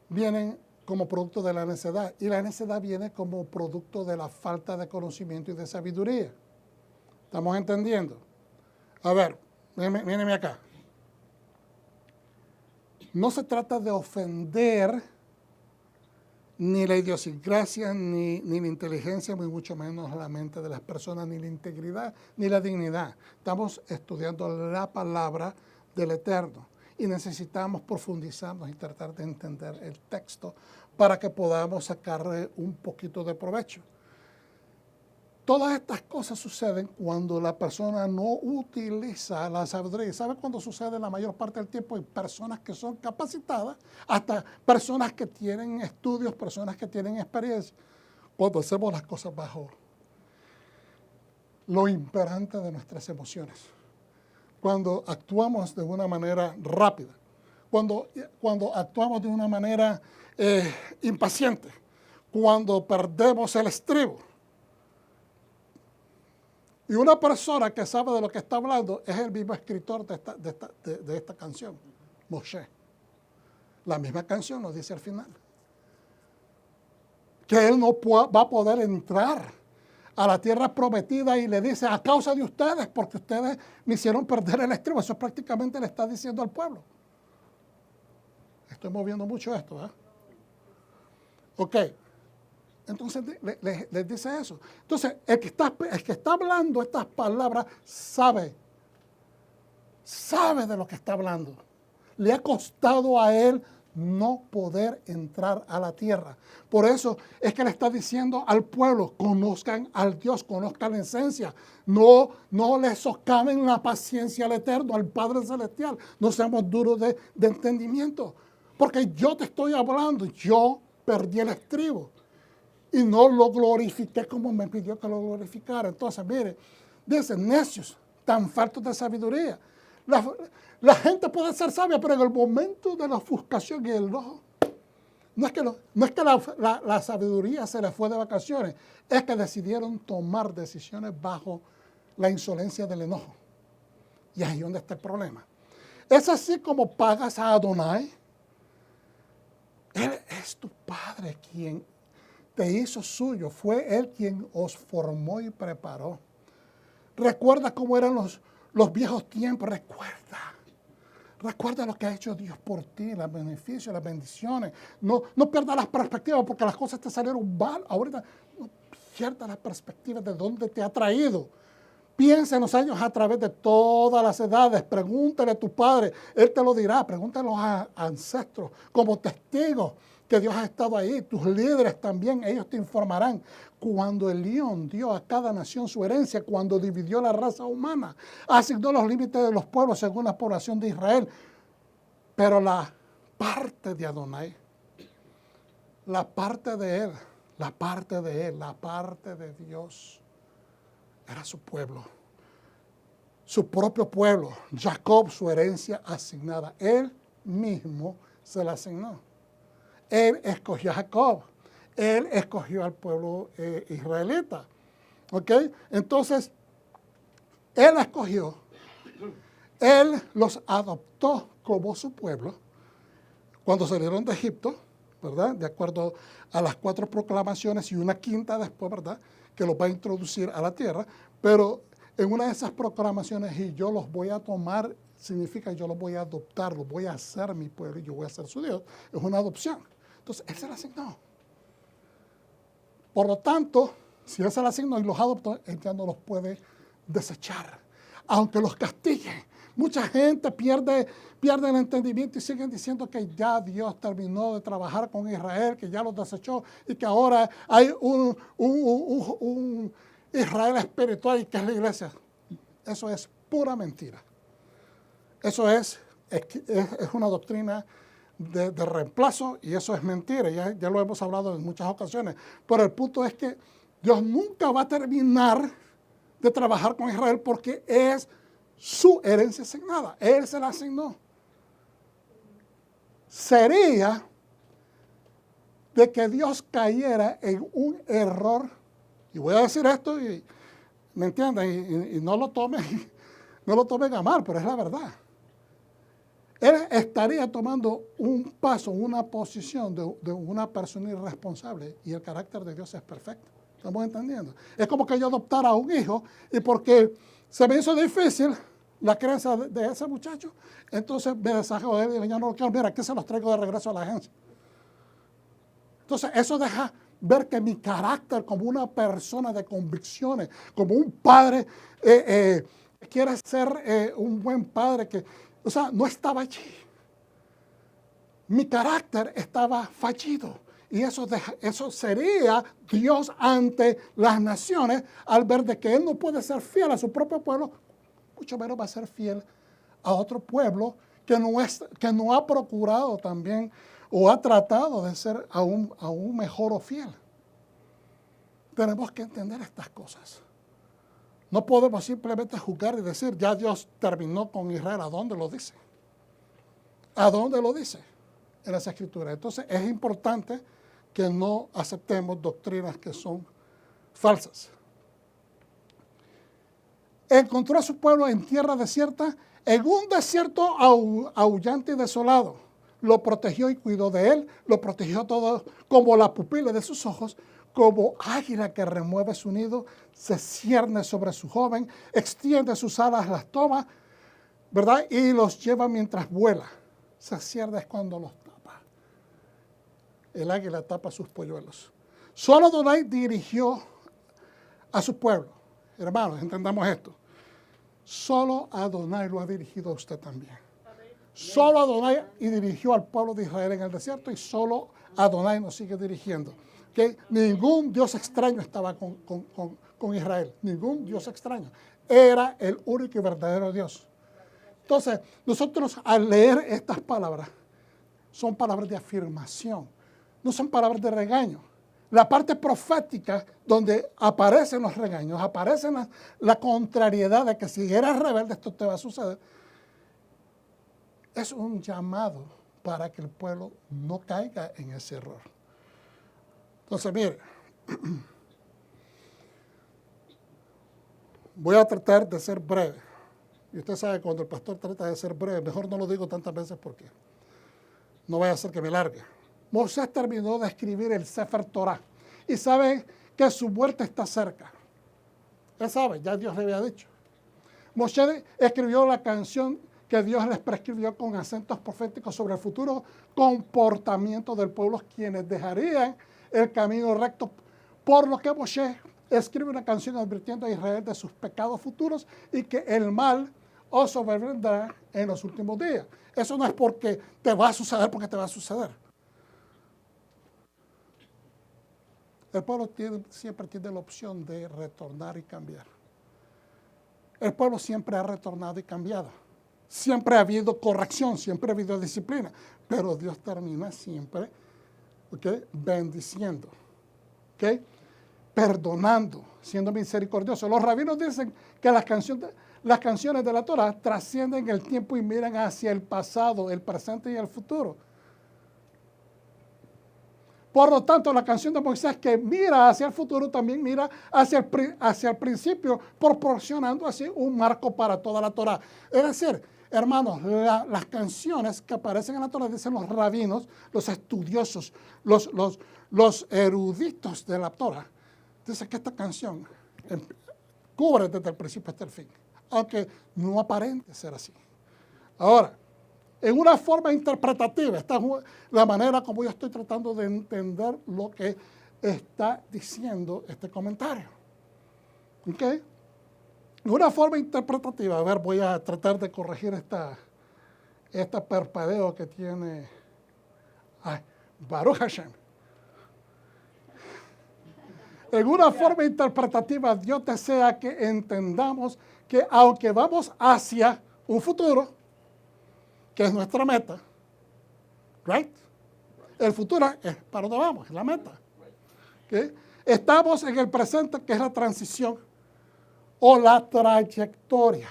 vienen como producto de la necedad. Y la necedad viene como producto de la falta de conocimiento y de sabiduría. ¿Estamos entendiendo? A ver, mírenme acá. No se trata de ofender ni la idiosincrasia, ni la inteligencia, muy mucho menos la mente de las personas, ni la integridad, ni la dignidad. Estamos estudiando la palabra del Eterno y necesitamos profundizarnos y tratar de entender el texto para que podamos sacarle un poquito de provecho. Todas estas cosas suceden cuando la persona no utiliza la sabiduría. ¿Sabe cuándo sucede la mayor parte del tiempo? Hay personas que son capacitadas, hasta personas que tienen estudios, personas que tienen experiencia. Cuando hacemos las cosas bajo lo imperante de nuestras emociones. Cuando actuamos de una manera rápida. Cuando actuamos de una manera impaciente. Cuando perdemos el estribo. Y una persona que sabe de lo que está hablando es el mismo escritor de esta canción, Moshe. La misma canción nos dice al final. Que él no va a poder entrar a la tierra prometida y le dice, a causa de ustedes, porque ustedes me hicieron perder el estribo. Eso prácticamente le está diciendo al pueblo. Estoy moviendo mucho esto, ¿eh? Ok. Entonces les dice eso. Entonces, el que está hablando estas palabras sabe de lo que está hablando. Le ha costado a él no poder entrar a la tierra. Por eso es que le está diciendo al pueblo, conozcan al Dios, conozcan la esencia. No le socaven la paciencia al Eterno, al Padre Celestial. No seamos duros de entendimiento. Porque yo te estoy hablando, yo perdí el estribo. Y no lo glorifiqué como me pidió que lo glorificara. Entonces, mire, dice, necios, tan faltos de sabiduría. La gente puede ser sabia, pero en el momento de la ofuscación y el enojo, no es que la sabiduría se les fue de vacaciones, es que decidieron tomar decisiones bajo la insolencia del enojo. Y ahí es donde está el problema. Es así como pagas a Adonai. Él es tu Padre quien te hizo suyo, fue Él quien os formó y preparó. Recuerda cómo eran los viejos tiempos, recuerda lo que ha hecho Dios por ti, los beneficios, las bendiciones. No pierdas las perspectivas porque las cosas te salieron mal. Ahorita no pierdas las perspectivas de dónde te ha traído. Piensa en los años a través de todas las edades. Pregúntale a tu padre, él te lo dirá. Pregúntale a los ancestros como testigos que Dios ha estado ahí. Tus líderes también, ellos te informarán. Cuando Elión dio a cada nación su herencia, cuando dividió la raza humana, asignó los límites de los pueblos según la población de Israel. Pero la parte de Adonai, la parte de él, la parte de Dios, era su pueblo. su propio pueblo, Jacob, su herencia asignada. Él mismo se la asignó. Él escogió a Jacob. Él escogió al pueblo israelita. ¿Ok? Entonces, Él la escogió. Él los adoptó como su pueblo cuando salieron de Egipto, ¿verdad? De acuerdo a las 4 proclamaciones y una quinta después, ¿verdad? Que los va a introducir a la tierra. Pero en una de esas proclamaciones, y yo los voy a tomar, significa yo los voy a adoptar, los voy a hacer mi pueblo y yo voy a ser su Dios. Es una adopción. Entonces, Él se la asignó. Por lo tanto, si Él se la asignó y los adoptó, Él ya no los puede desechar. Aunque los castigue. Mucha gente pierde el entendimiento y siguen diciendo que ya Dios terminó de trabajar con Israel, que ya los desechó y que ahora hay un Israel espiritual y que es la iglesia. Eso es pura mentira. Eso es una doctrina de reemplazo y eso es mentira. Ya lo hemos hablado en muchas ocasiones. Pero el punto es que Dios nunca va a terminar de trabajar con Israel porque es su herencia asignada. Él se la asignó. Sería de que Dios cayera en un error, y voy a decir esto y me entienden, y no lo tomen a mal, pero es la verdad. Él estaría tomando un paso, una posición de una persona irresponsable, y el carácter de Dios es perfecto. ¿Estamos entendiendo? Es como que yo adoptara a un hijo y porque se me hizo difícil la crianza de ese muchacho, entonces me deshago de él y digo, ya no lo quiero, mira, aquí se los traigo de regreso a la agencia. Entonces eso deja ver que mi carácter como una persona de convicciones, como un padre, quiere ser un buen padre, o sea, no estaba allí. Mi carácter estaba fallido. Y eso sería Dios ante las naciones al ver de que Él no puede ser fiel a su propio pueblo, mucho menos va a ser fiel a otro pueblo que no ha procurado también o ha tratado de ser aún mejor o fiel. Tenemos que entender estas cosas. No podemos simplemente juzgar y decir, ya Dios terminó con Israel. ¿A dónde lo dice? ¿A dónde lo dice? En las Escrituras. Entonces es importante que no aceptemos doctrinas que son falsas. Encontró a su pueblo en tierra desierta, en un desierto aullante y desolado. Lo protegió y cuidó de él, lo protegió todo como la pupila de sus ojos, como águila que remueve su nido, se cierne sobre su joven, extiende sus alas, las toma, ¿verdad? Y los lleva mientras vuela. Se cierne es cuando los tapa. El águila tapa sus polluelos. Solo Adonai dirigió a su pueblo. Hermanos, entendamos esto. Solo Adonai lo ha dirigido a usted también. Solo Adonai y dirigió al pueblo de Israel en el desierto y solo Adonai nos sigue dirigiendo. ¿Okay? Ningún Dios extraño estaba con Israel. Ningún Dios extraño. Era el único y verdadero Dios. Entonces, nosotros al leer estas palabras, son palabras de afirmación. No son palabras de regaño. La parte profética, donde aparecen los regaños, aparecen la contrariedad de que si eres rebelde esto te va a suceder, es un llamado para que el pueblo no caiga en ese error. Entonces, mire, voy a tratar de ser breve. Y usted sabe, cuando el pastor trata de ser breve, mejor no lo digo tantas veces porque no vaya a ser que me largue. Moisés terminó de escribir el Sefer Torah y sabe que su muerte está cerca. Él sabe, ya Dios le había dicho. Moisés escribió la canción que Dios les prescribió con acentos proféticos sobre el futuro comportamiento del pueblo, quienes dejarían el camino recto. Por lo que Moisés escribe una canción advirtiendo a Israel de sus pecados futuros y que el mal os sobrevendrá en los últimos días. Eso no es porque te va a suceder, porque te va a suceder. El pueblo siempre tiene la opción de retornar y cambiar. El pueblo siempre ha retornado y cambiado. Siempre ha habido corrección, siempre ha habido disciplina. Pero Dios termina siempre, bendiciendo, perdonando, siendo misericordioso. Los rabinos dicen que las canciones de la Torá trascienden el tiempo y miran hacia el pasado, el presente y el futuro. Por lo tanto, la canción de Moisés que mira hacia el futuro también mira hacia el principio, proporcionando así un marco para toda la Torá. Es decir, hermanos, las canciones que aparecen en la Torá, dicen los rabinos, los estudiosos, los eruditos de la Torá, dicen que esta canción cubre desde el principio hasta el fin, aunque no aparente ser así. Ahora, en una forma interpretativa, esta es la manera como yo estoy tratando de entender lo que está diciendo este comentario. ¿Ok? En una forma interpretativa, a ver, voy a tratar de corregir esta parpadeo que tiene Baruch Hashem. En una forma interpretativa, Dios desea que entendamos que aunque vamos hacia un futuro, que es nuestra meta, right? El futuro es para dónde vamos, es la meta. ¿Okay? Estamos en el presente, que es la transición o la trayectoria.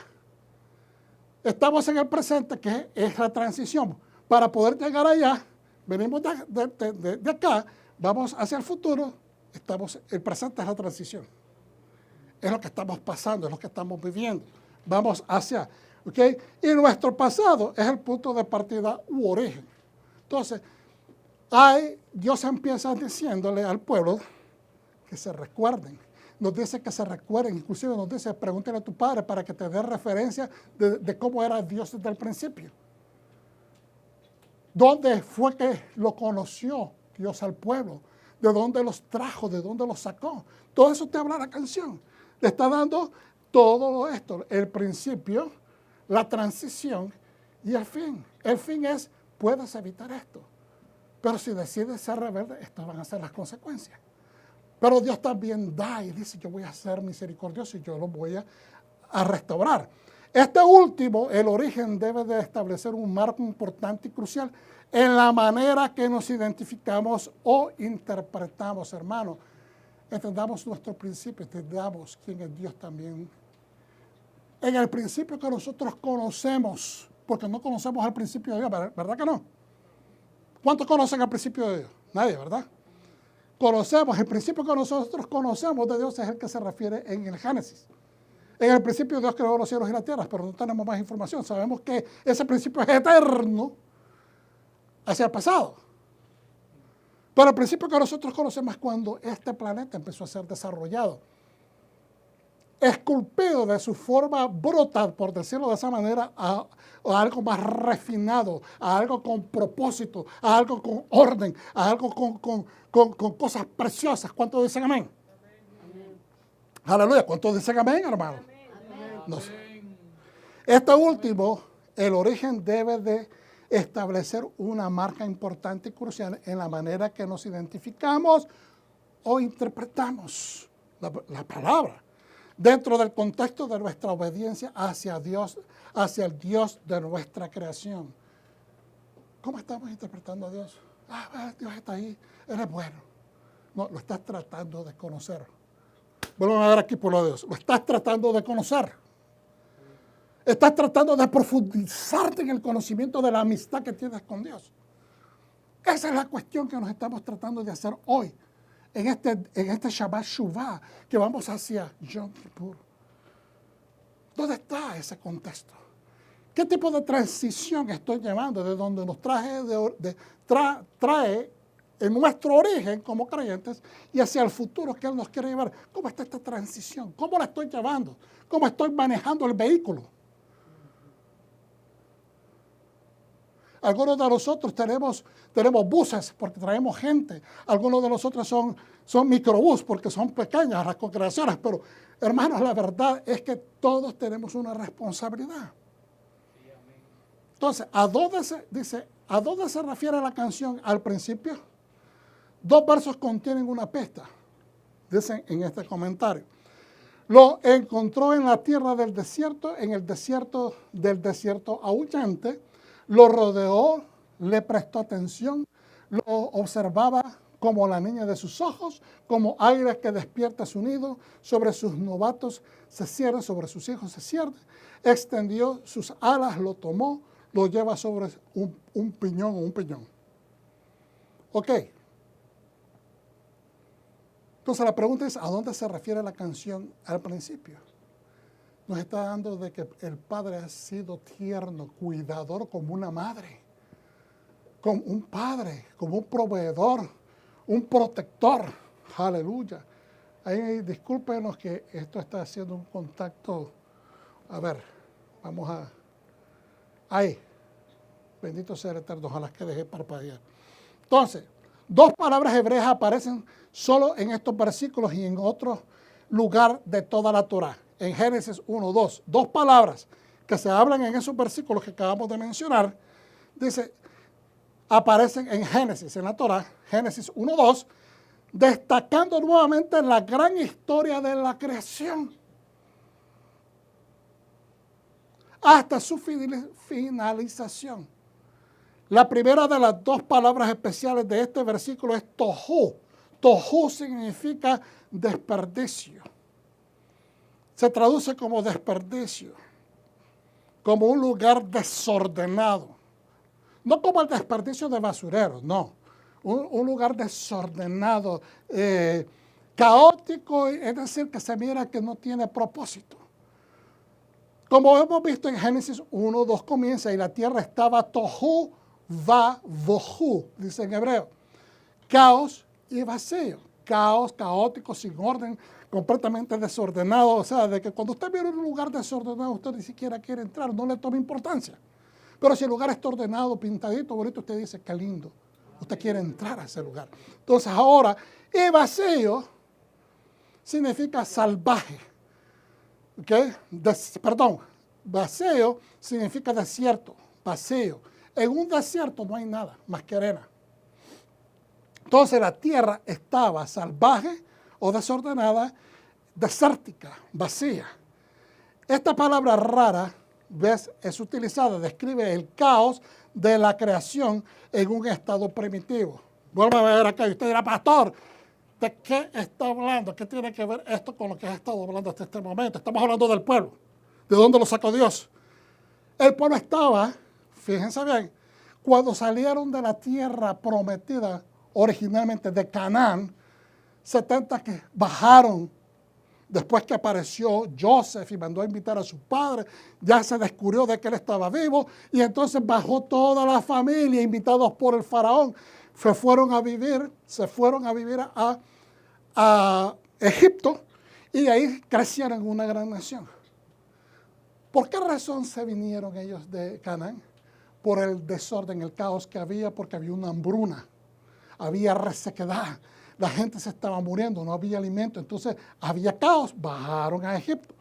Estamos en el presente, que es la transición. Para poder llegar allá, venimos de acá, vamos hacia el futuro, el presente es la transición. Es lo que estamos pasando, es lo que estamos viviendo. Vamos hacia... ¿Okay? Y nuestro pasado es el punto de partida u origen. Entonces, Dios empieza diciéndole al pueblo que se recuerden. Nos dice que se recuerden, inclusive nos dice, pregúntale a tu padre para que te dé referencia de cómo era Dios desde el principio. ¿Dónde fue que lo conoció Dios al pueblo? ¿De dónde los trajo? ¿De dónde los sacó? Todo eso te habla la canción. Le está dando todo esto, el principio, la transición y el fin. El fin es, puedes evitar esto. Pero si decides ser rebelde, estas van a ser las consecuencias. Pero Dios también da y dice, yo voy a ser misericordioso y yo lo voy a restaurar. Este último, el origen, debe de establecer un marco importante y crucial en la manera que nos identificamos o interpretamos, hermanos. Entendamos nuestro principio, entendamos quién es Dios también. En el principio que nosotros conocemos, porque no conocemos el principio de Dios, ¿verdad que no? ¿Cuántos conocen el principio de Dios? Nadie, ¿verdad? Conocemos, el principio que nosotros conocemos de Dios es el que se refiere en el Génesis. En el principio Dios creó los cielos y la tierra, pero no tenemos más información. Sabemos que ese principio es eterno hacia el pasado. Pero el principio que nosotros conocemos es cuando este planeta empezó a ser desarrollado. Esculpido de su forma brutal, por decirlo de esa manera, a algo más refinado, a algo con propósito, a algo con orden, a algo con cosas preciosas. ¿Cuántos dicen amén? Amén. Aleluya. ¿Cuántos dicen amén, hermano? Amén. No sé. Este último, el origen debe de establecer una marca importante y crucial en la manera que nos identificamos o interpretamos la palabra, dentro del contexto de nuestra obediencia hacia Dios, hacia el Dios de nuestra creación. ¿Cómo estamos interpretando a Dios? Dios está ahí, Él es bueno. No, lo estás tratando de conocer. Vuelvo a ver aquí por lo de Dios. Lo estás tratando de conocer. Estás tratando de profundizarte en el conocimiento de la amistad que tienes con Dios. Esa es la cuestión que nos estamos tratando de hacer hoy. En este Shabbat Shuvah, que vamos hacia Yom Kippur. ¿Dónde está ese contexto? ¿Qué tipo de transición estoy llevando de donde nos trae en nuestro origen como creyentes y hacia el futuro que Él nos quiere llevar? ¿Cómo está esta transición? ¿Cómo la estoy llevando? ¿Cómo estoy manejando el vehículo? Algunos de nosotros tenemos buses porque traemos gente. Algunos de nosotros son microbús porque son pequeñas las congregaciones. Pero, hermanos, la verdad es que todos tenemos una responsabilidad. Entonces, ¿a dónde se refiere la canción al principio? 2 versos contienen una pista, dicen en este comentario. Lo encontró en la tierra del desierto, en el desierto del desierto aullante. Lo rodeó, le prestó atención, lo observaba como la niña de sus ojos, como águila que despierta su nido, sobre sus novatos se cierne, sobre sus hijos se cierne, extendió sus alas, lo tomó, lo lleva sobre un piñón o un peñón. Ok. Entonces la pregunta es, ¿a dónde se refiere la canción al principio? Nos está dando de que el padre ha sido tierno, cuidador como una madre, como un padre, como un proveedor, un protector. Aleluya. Ahí discúlpenos que esto está haciendo un contacto. A ver, vamos a... Ahí. Bendito sea el Eterno, ojalá que deje parpadear. Entonces, dos palabras hebreas aparecen solo en estos versículos y en otro lugar de toda la Torá. En Génesis 1, 2. Dos palabras que se hablan en esos versículos que acabamos de mencionar. Dice, aparecen en Génesis, en la Torá, Génesis 1, 2, destacando nuevamente la gran historia de la creación hasta su finalización. La primera de las dos palabras especiales de este versículo es tohu. Tohu significa desperdicio. Se traduce como desperdicio, como un lugar desordenado. No como el desperdicio de basureros, no. Un lugar desordenado, caótico, es decir, que se mira que no tiene propósito. Como hemos visto en Génesis 1, 2 comienza, y la tierra estaba tohu va vohu, dice en hebreo. Caos y vacío. Caos, caótico, sin orden, completamente desordenado. O sea, de que cuando usted viene a un lugar desordenado, usted ni siquiera quiere entrar, no le toma importancia. Pero si el lugar está ordenado, pintadito, bonito, usted dice, qué lindo. Usted quiere entrar a ese lugar. Entonces ahora, y vacío significa salvaje. ¿Okay? Vacío significa desierto, vacío. En un desierto no hay nada más que arena. Entonces la tierra estaba salvaje o desordenada, desértica, vacía. Esta palabra rara, ¿ves?, es utilizada, describe el caos de la creación en un estado primitivo. Vuelve a ver acá y usted dirá, pastor, ¿de qué está hablando? ¿Qué tiene que ver esto con lo que has estado hablando hasta este momento? Estamos hablando del pueblo. ¿De dónde lo sacó Dios? El pueblo estaba, fíjense bien, cuando salieron de la tierra prometida originalmente de Canaán, 70 que bajaron después que apareció Joseph y mandó a invitar a su padre, ya se descubrió de que él estaba vivo y entonces bajó toda la familia, invitados por el faraón, se fueron a vivir a Egipto y ahí crecieron en una gran nación. ¿Por qué razón se vinieron ellos de Canaán? Por el desorden, el caos que había, porque había una hambruna, había resequedad, la gente se estaba muriendo, no había alimento, entonces había caos, bajaron a Egipto.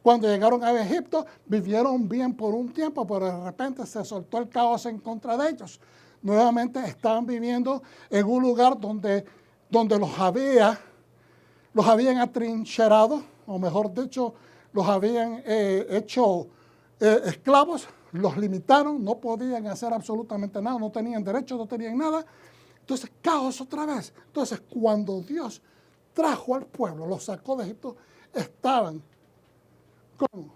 Cuando llegaron a Egipto, vivieron bien por un tiempo, pero de repente se soltó el caos en contra de ellos. Nuevamente estaban viviendo en un lugar donde los habían atrincherado, o mejor dicho, los habían hecho esclavos, los limitaron, no podían hacer absolutamente nada, no tenían derecho, no tenían nada. Entonces, caos otra vez. Entonces, cuando Dios trajo al pueblo, los sacó de Egipto, estaban como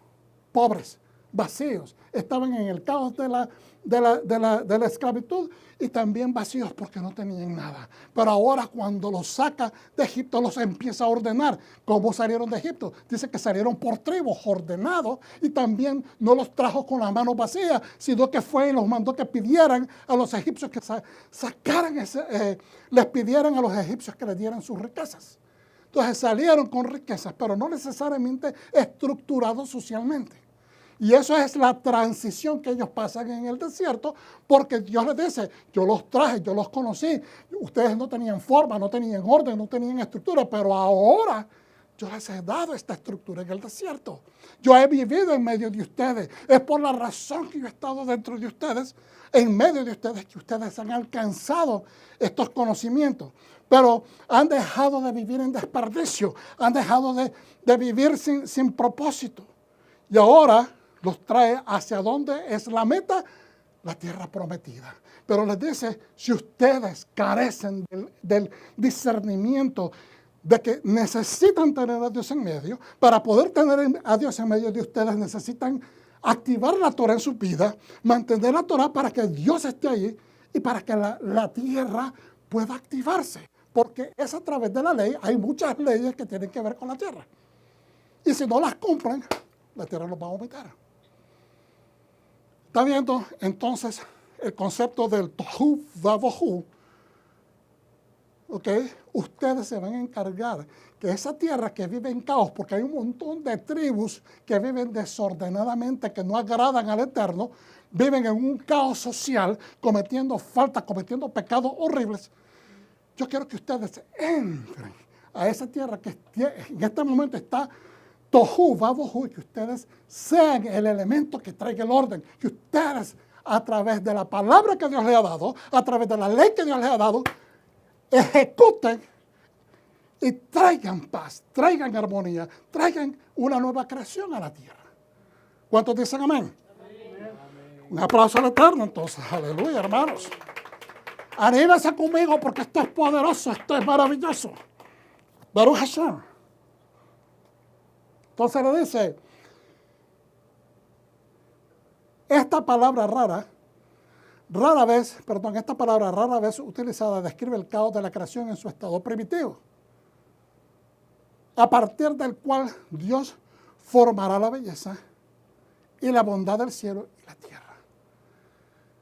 pobres, vacíos, estaban en el caos de la esclavitud y también vacíos porque no tenían nada. Pero ahora cuando los saca de Egipto, los empieza a ordenar. ¿Cómo salieron de Egipto? Dice que salieron por tribus, ordenados, y también no los trajo con las manos vacías, sino que fue y los mandó que pidieran a los egipcios que sacaran les pidieran a los egipcios que les dieran sus riquezas. Entonces salieron con riquezas, pero no necesariamente estructurados socialmente. Y eso es la transición que ellos pasan en el desierto, porque Dios les dice, yo los traje, yo los conocí, ustedes no tenían forma, no tenían orden, no tenían estructura, pero ahora yo les he dado esta estructura en el desierto. Yo he vivido en medio de ustedes, es por la razón que yo he estado dentro de ustedes, en medio de ustedes, que ustedes han alcanzado estos conocimientos. Pero han dejado de vivir en desperdicio, han dejado de vivir sin propósito. Y ahora los trae hacia dónde es la meta la tierra prometida. Pero les dice, si ustedes carecen del discernimiento de que necesitan tener a Dios en medio, para poder tener a Dios en medio de ustedes necesitan activar la Torah en su vida, mantener la Torah para que Dios esté allí y para que la tierra pueda activarse. Porque es a través de la ley, hay muchas leyes que tienen que ver con la tierra. Y si no las cumplen, la tierra los va a vomitar. ¿Está viendo? Entonces, el concepto del tohu vavohu, ¿ok? Ustedes se van a encargar que esa tierra que vive en caos, porque hay un montón de tribus que viven desordenadamente, que no agradan al Eterno, viven en un caos social, cometiendo faltas, cometiendo pecados horribles. Yo quiero que ustedes entren a esa tierra que en este momento está tohu vavohu, y que ustedes sean el elemento que traiga el orden, que ustedes a través de la palabra que Dios les ha dado, a través de la ley que Dios les ha dado, ejecuten y traigan paz, traigan armonía, traigan una nueva creación a la tierra. ¿Cuántos dicen amén? Amén. Un aplauso al Eterno entonces, aleluya, hermanos. Anímense conmigo porque esto es poderoso, esto es maravilloso. Baruch Hashem. Entonces le dice, esta palabra rara vez utilizada describe el caos de la creación en su estado primitivo, a partir del cual Dios formará la belleza y la bondad del cielo y la tierra.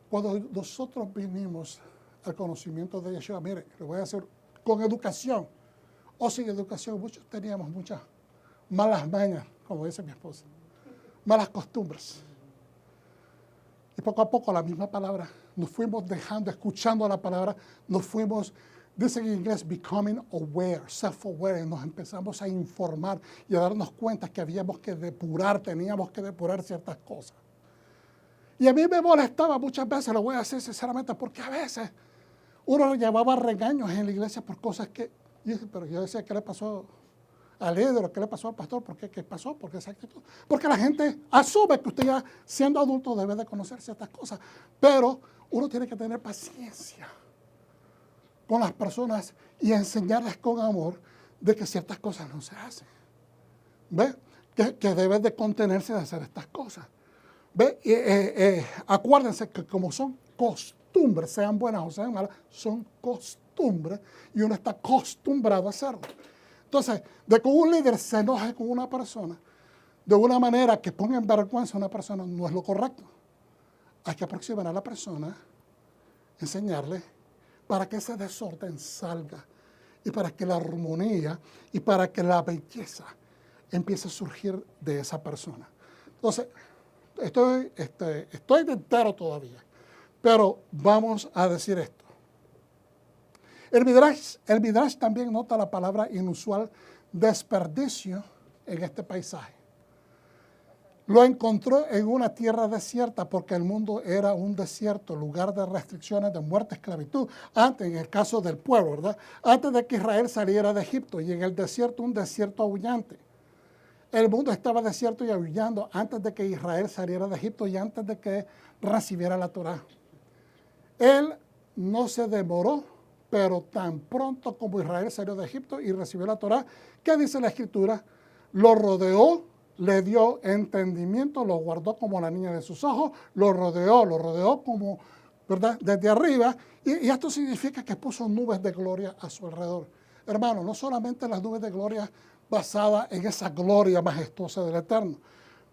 Cuando nosotros vinimos al conocimiento de Yeshua, mire, lo voy a hacer con educación o sin educación, muchos teníamos muchas malas mañas, como dice mi esposa, malas costumbres. Y poco a poco la misma palabra, nos fuimos dejando, escuchando la palabra, nos fuimos, dice en inglés, becoming aware, self-aware, y nos empezamos a informar y a darnos cuenta que habíamos que depurar, teníamos que depurar ciertas cosas. Y a mí me molestaba muchas veces, lo voy a decir sinceramente, porque a veces uno llevaba regaños en la iglesia por cosas que, pero yo decía, ¿qué le pasó al líder? ¿Qué le pasó al pastor? ¿Por qué? ¿Qué pasó? ¿Por qué esa actitud? Porque la gente asume que usted ya siendo adulto debe de conocer ciertas cosas, pero uno tiene que tener paciencia con las personas y enseñarles con amor de que ciertas cosas no se hacen. ¿Ve? Que deben de contenerse de hacer estas cosas. ¿Ve? Acuérdense que como son costumbres, sean buenas o sean malas, son costumbres y uno está acostumbrado a hacerlo. Entonces, de que un líder se enoje con una persona de una manera que ponga en vergüenza a una persona no es lo correcto. Hay que aproximar a la persona, enseñarle para que ese desorden salga y para que la armonía y para que la belleza empiece a surgir de esa persona. Entonces, estoy entero todavía, pero vamos a decir esto. El Midrash también nota la palabra inusual desperdicio en este paisaje. Lo encontró en una tierra desierta porque el mundo era un desierto, lugar de restricciones, de muerte, esclavitud. Antes, en el caso del pueblo, ¿verdad? Antes de que Israel saliera de Egipto, y en el desierto un desierto aullante. El mundo estaba desierto y aullando antes de que Israel saliera de Egipto y antes de que recibiera la Torá. Él no se demoró, pero tan pronto como Israel salió de Egipto y recibió la Torá, ¿qué dice la Escritura? Lo rodeó, le dio entendimiento, lo guardó como la niña de sus ojos, lo rodeó como, ¿verdad?, desde arriba, y esto significa que puso nubes de gloria a su alrededor. Hermano, no solamente las nubes de gloria basadas en esa gloria majestuosa del Eterno,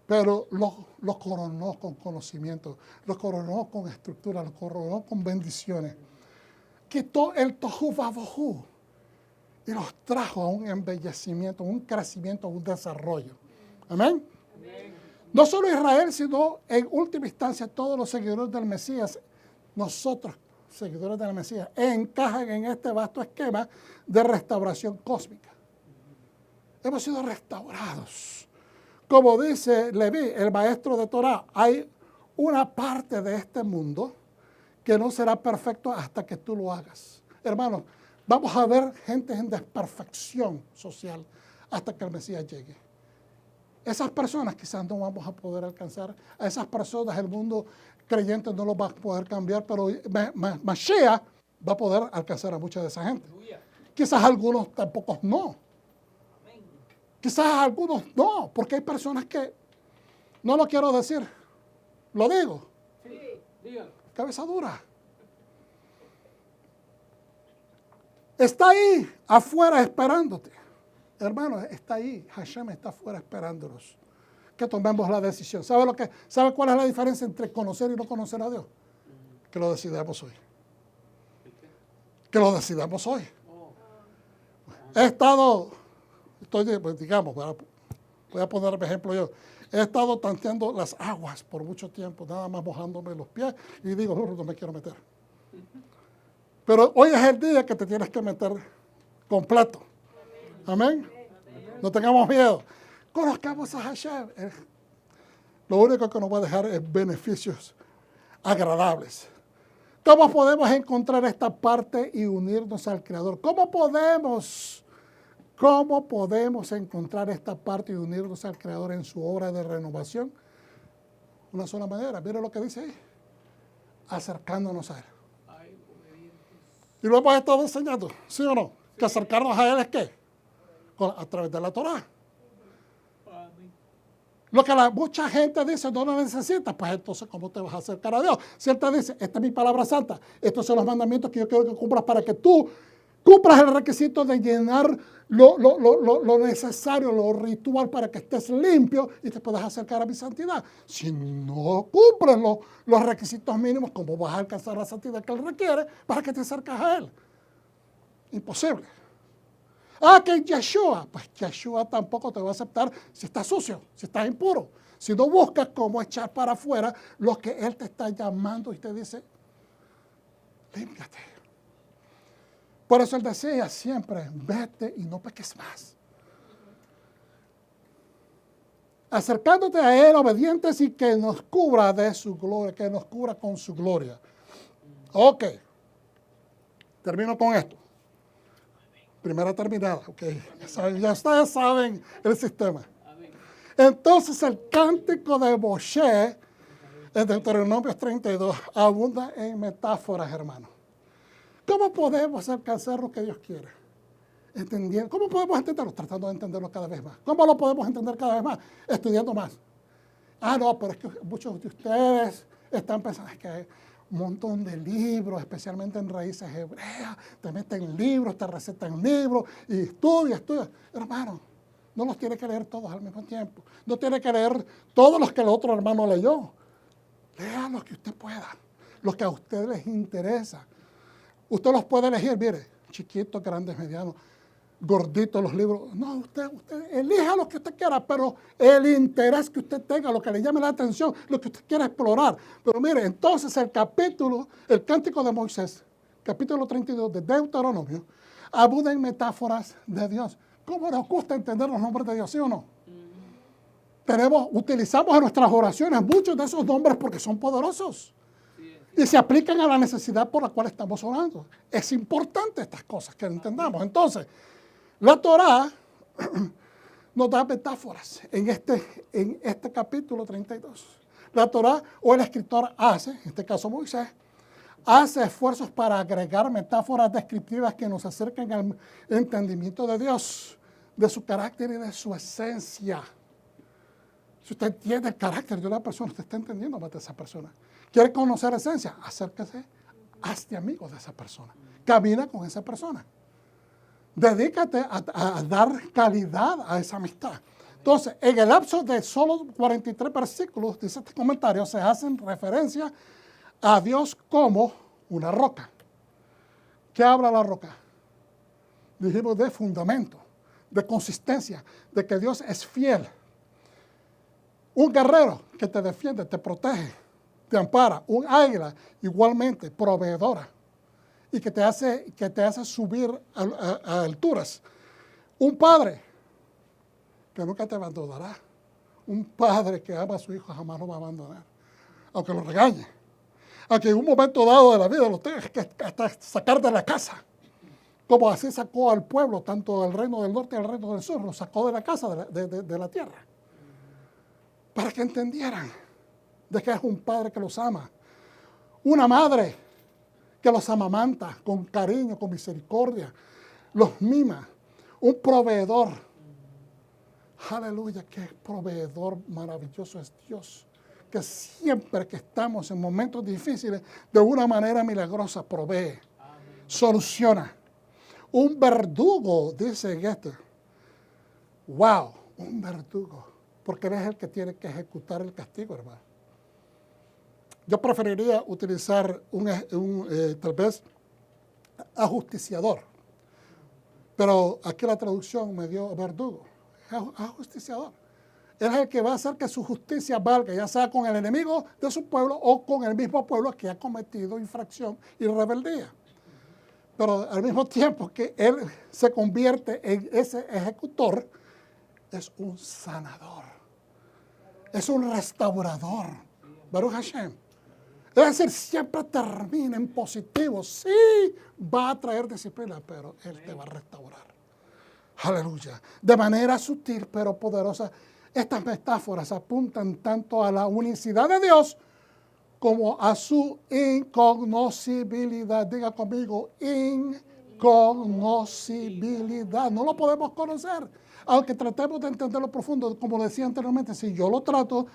pero lo coronó con conocimiento, lo coronó con estructura, lo coronó con bendiciones. Quitó el tohu vavohu y los trajo a un embellecimiento, un crecimiento, un desarrollo. Amén. Amén. No solo Israel, sino en última instancia todos los seguidores del Mesías, nosotros, seguidores del Mesías, encajan en este vasto esquema de restauración cósmica. Hemos sido restaurados. Como dice Leví, el maestro de Torah, hay una parte de este mundo que no será perfecto hasta que tú lo hagas. Hermanos, vamos a ver gente en desperfección social hasta que el Mesías llegue. Esas personas quizás no vamos a poder alcanzar. A esas personas el mundo creyente no los va a poder cambiar, pero Mashiach va a poder alcanzar a mucha de esa gente. Quizás algunos tampoco no. Quizás algunos no, porque hay personas que, no lo quiero decir, lo digo. Cabeza dura. Está ahí afuera esperándote. Hermano, está ahí. Hashem está afuera esperándonos. Que tomemos la decisión. ¿Sabe cuál es la diferencia entre conocer y no conocer a Dios? Que lo decidamos hoy. Que lo decidamos hoy. Digamos, voy a poner ejemplo yo. He estado tanteando las aguas por mucho tiempo, nada más mojándome los pies y digo, no me quiero meter. Pero hoy es el día que te tienes que meter completo. Amén. No tengamos miedo. Conozcamos a Hashem. Lo único que nos va a dejar es beneficios agradables. ¿Cómo podemos encontrar esta parte y unirnos al Creador? ¿Cómo podemos encontrar esta parte y unirnos al Creador en su obra de renovación? Una sola manera. Mira lo que dice ahí. Acercándonos a Él. Y lo hemos estado enseñando, ¿sí o no? Que acercarnos a Él es ¿qué? A través de la Torah. Lo que mucha gente dice, no lo necesitas, pues entonces, ¿cómo te vas a acercar a Dios? Si Él te dice, esta es mi palabra santa, estos son los mandamientos que yo quiero que cumplas para que tú cumplas el requisito de llenar lo necesario, lo ritual para que estés limpio y te puedas acercar a mi santidad. Si no cumples los requisitos mínimos, ¿cómo vas a alcanzar la santidad que Él requiere para que te acerques a Él? Imposible. Que Yeshua, pues Yeshua tampoco te va a aceptar si estás sucio, si estás impuro. Si no buscas cómo echar para afuera lo que Él te está llamando y te dice, límpiate. Por eso Él decía siempre, vete y no peques más. Acercándote a Él, obedientes y que nos cubra de su gloria, que nos cubra con su gloria. Ok. Termino con esto. Primera terminada, ok. Ya ustedes saben el sistema. Entonces el cántico de Moshe, en Deuteronomio 32, abunda en metáforas, hermano. ¿Cómo podemos alcanzar lo que Dios quiere? Entendiendo. ¿Cómo podemos entenderlo? Tratando de entenderlo cada vez más. ¿Cómo lo podemos entender cada vez más? Estudiando más. No, pero es que muchos de ustedes están pensando, es que hay un montón de libros, especialmente en raíces hebreas, te meten libros, te recetan libros, y estudia. Hermano, no los tiene que leer todos al mismo tiempo. No tiene que leer todos los que el otro hermano leyó. Lea los que usted pueda, los que a usted les interesa. Usted los puede elegir, mire, chiquitos, grandes, medianos, gorditos los libros. No, usted elija lo que usted quiera, pero el interés que usted tenga, lo que le llame la atención, lo que usted quiera explorar. Pero mire, entonces el Cántico de Moisés, capítulo 32 de Deuteronomio, abunda en metáforas de Dios. ¿Cómo nos gusta entender los nombres de Dios, sí o no? Utilizamos en nuestras oraciones muchos de esos nombres porque son poderosos. Y se aplican a la necesidad por la cual estamos orando. Es importante estas cosas que entendamos. Entonces, la Torá nos da metáforas en este capítulo 32. La Torá, o el escritor hace, en este caso Moisés, hace esfuerzos para agregar metáforas descriptivas que nos acerquen al entendimiento de Dios, de su carácter y de su esencia. Si usted entiende el carácter de una persona, usted está entendiendo más de esa persona. ¿Quiere conocer la esencia? Acérquese, hazte amigo de esa persona. Camina con esa persona. Dedícate a dar calidad a esa amistad. Entonces, en el lapso de solo 43 versículos, dice este comentario, se hacen referencia a Dios como una roca. ¿Qué habla la roca? Dijimos de fundamento, de consistencia, de que Dios es fiel. Un guerrero que te defiende, te protege, te ampara. Un águila igualmente proveedora y que te hace subir a alturas. Un padre que nunca te abandonará. Un padre que ama a su hijo jamás lo va a abandonar, aunque lo regañe. Aunque en un momento dado de la vida lo tengas que hasta sacar de la casa. Como así sacó al pueblo, tanto del reino del norte y del reino del sur, lo sacó de la casa de la tierra. para que entendieran de que es un padre que los ama, una madre que los amamanta con cariño, con misericordia, los mima, un proveedor. Aleluya, qué proveedor maravilloso es Dios, que siempre que estamos en momentos difíciles, de una manera milagrosa provee, soluciona. Un verdugo, dice Goethe. Wow, un verdugo, porque él es el que tiene que ejecutar el castigo, hermano. Yo preferiría utilizar tal vez ajusticiador, pero aquí la traducción me dio verdugo, ajusticiador. Él es el que va a hacer que su justicia valga, ya sea con el enemigo de su pueblo o con el mismo pueblo que ha cometido infracción y rebeldía. Pero al mismo tiempo que él se convierte en ese ejecutor, es un sanador, es un restaurador. Baruch Hashem. Es decir, siempre termina en positivo. Sí, va a traer disciplina, pero Él te va a restaurar. Aleluya. De manera sutil, pero poderosa. Estas metáforas apuntan tanto a la unicidad de Dios como a su incognoscibilidad. Diga conmigo, incognoscibilidad. No lo podemos conocer. Aunque tratemos de entenderlo profundo, como decía anteriormente, si yo lo trato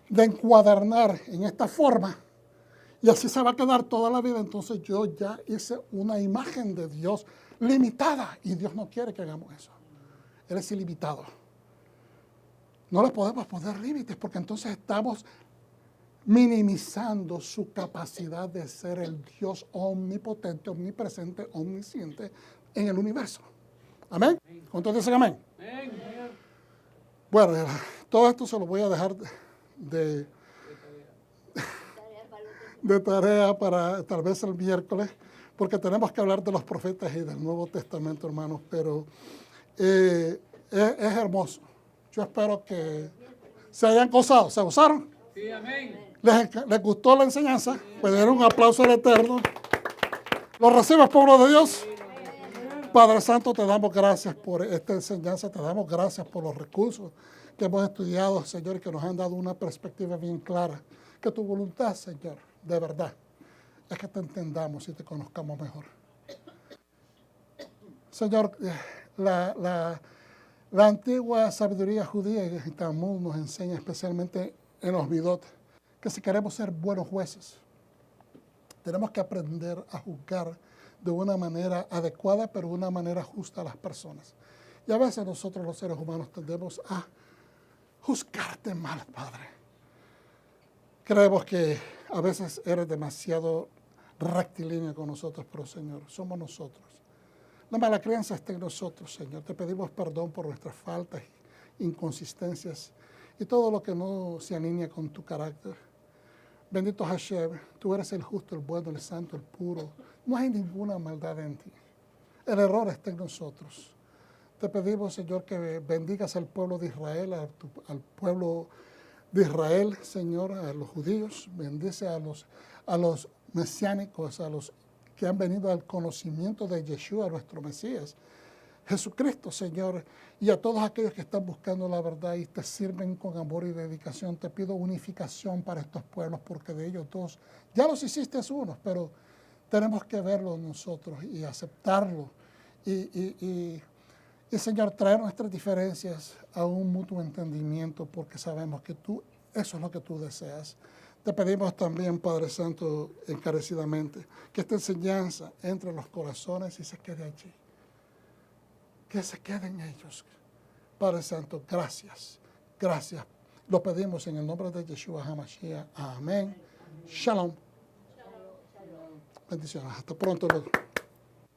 de encuadernar en esta forma, y así se va a quedar toda la vida, entonces yo ya hice una imagen de Dios limitada. Y Dios no quiere que hagamos eso. Él es ilimitado. No le podemos poner límites porque entonces estamos minimizando su capacidad de ser el Dios omnipotente, omnipresente, omnisciente en el universo. ¿Amén? ¿Cuántos dicen amén? Bueno, todo esto se lo voy a dejar de tarea para tal vez el miércoles, porque tenemos que hablar de los profetas y del Nuevo Testamento, hermanos, pero es hermoso. Yo espero que se hayan gozado. ¿Se gozaron? Sí, amén. ¿Les gustó la enseñanza? Pues den un aplauso al Eterno. ¿Lo recibes, pueblo de Dios? Padre Santo, te damos gracias por esta enseñanza, te damos gracias por los recursos que hemos estudiado, Señor, y que nos han dado una perspectiva bien clara. Que tu voluntad, Señor, de verdad, es que te entendamos y te conozcamos mejor. Señor, la antigua sabiduría judía y el Talmud nos enseña, especialmente en los Midot, que si queremos ser buenos jueces, tenemos que aprender a juzgar de una manera adecuada, pero de una manera justa a las personas. Y a veces nosotros los seres humanos tendemos a juzgarte mal, Padre. Creemos que a veces eres demasiado rectilíneo con nosotros, pero Señor, somos nosotros. La mala crianza está en nosotros, Señor. Te pedimos perdón por nuestras faltas, inconsistencias y todo lo que no se alinea con tu carácter. Bendito Hashem, tú eres el justo, el bueno, el santo, el puro. No hay ninguna maldad en ti. El error está en nosotros. Te pedimos, Señor, que bendigas al pueblo de Israel, al pueblo de Israel, Señor, a los judíos. Bendice a los mesiánicos, a los que han venido al conocimiento de Yeshua, nuestro Mesías. Jesucristo, Señor, y a todos aquellos que están buscando la verdad y te sirven con amor y dedicación. Te pido unificación para estos pueblos, porque de ellos dos ya los hiciste unos, pero tenemos que verlo nosotros y aceptarlo. Y Señor, traer nuestras diferencias a un mutuo entendimiento, porque sabemos que eso es lo que tú deseas. Te pedimos también, Padre Santo, encarecidamente, que esta enseñanza entre los corazones y se quede allí. Que se queden ellos. Padre Santo, gracias. Gracias. Lo pedimos en el nombre de Yeshua HaMashiach. Amén. Shalom. Bendiciones. Hasta pronto.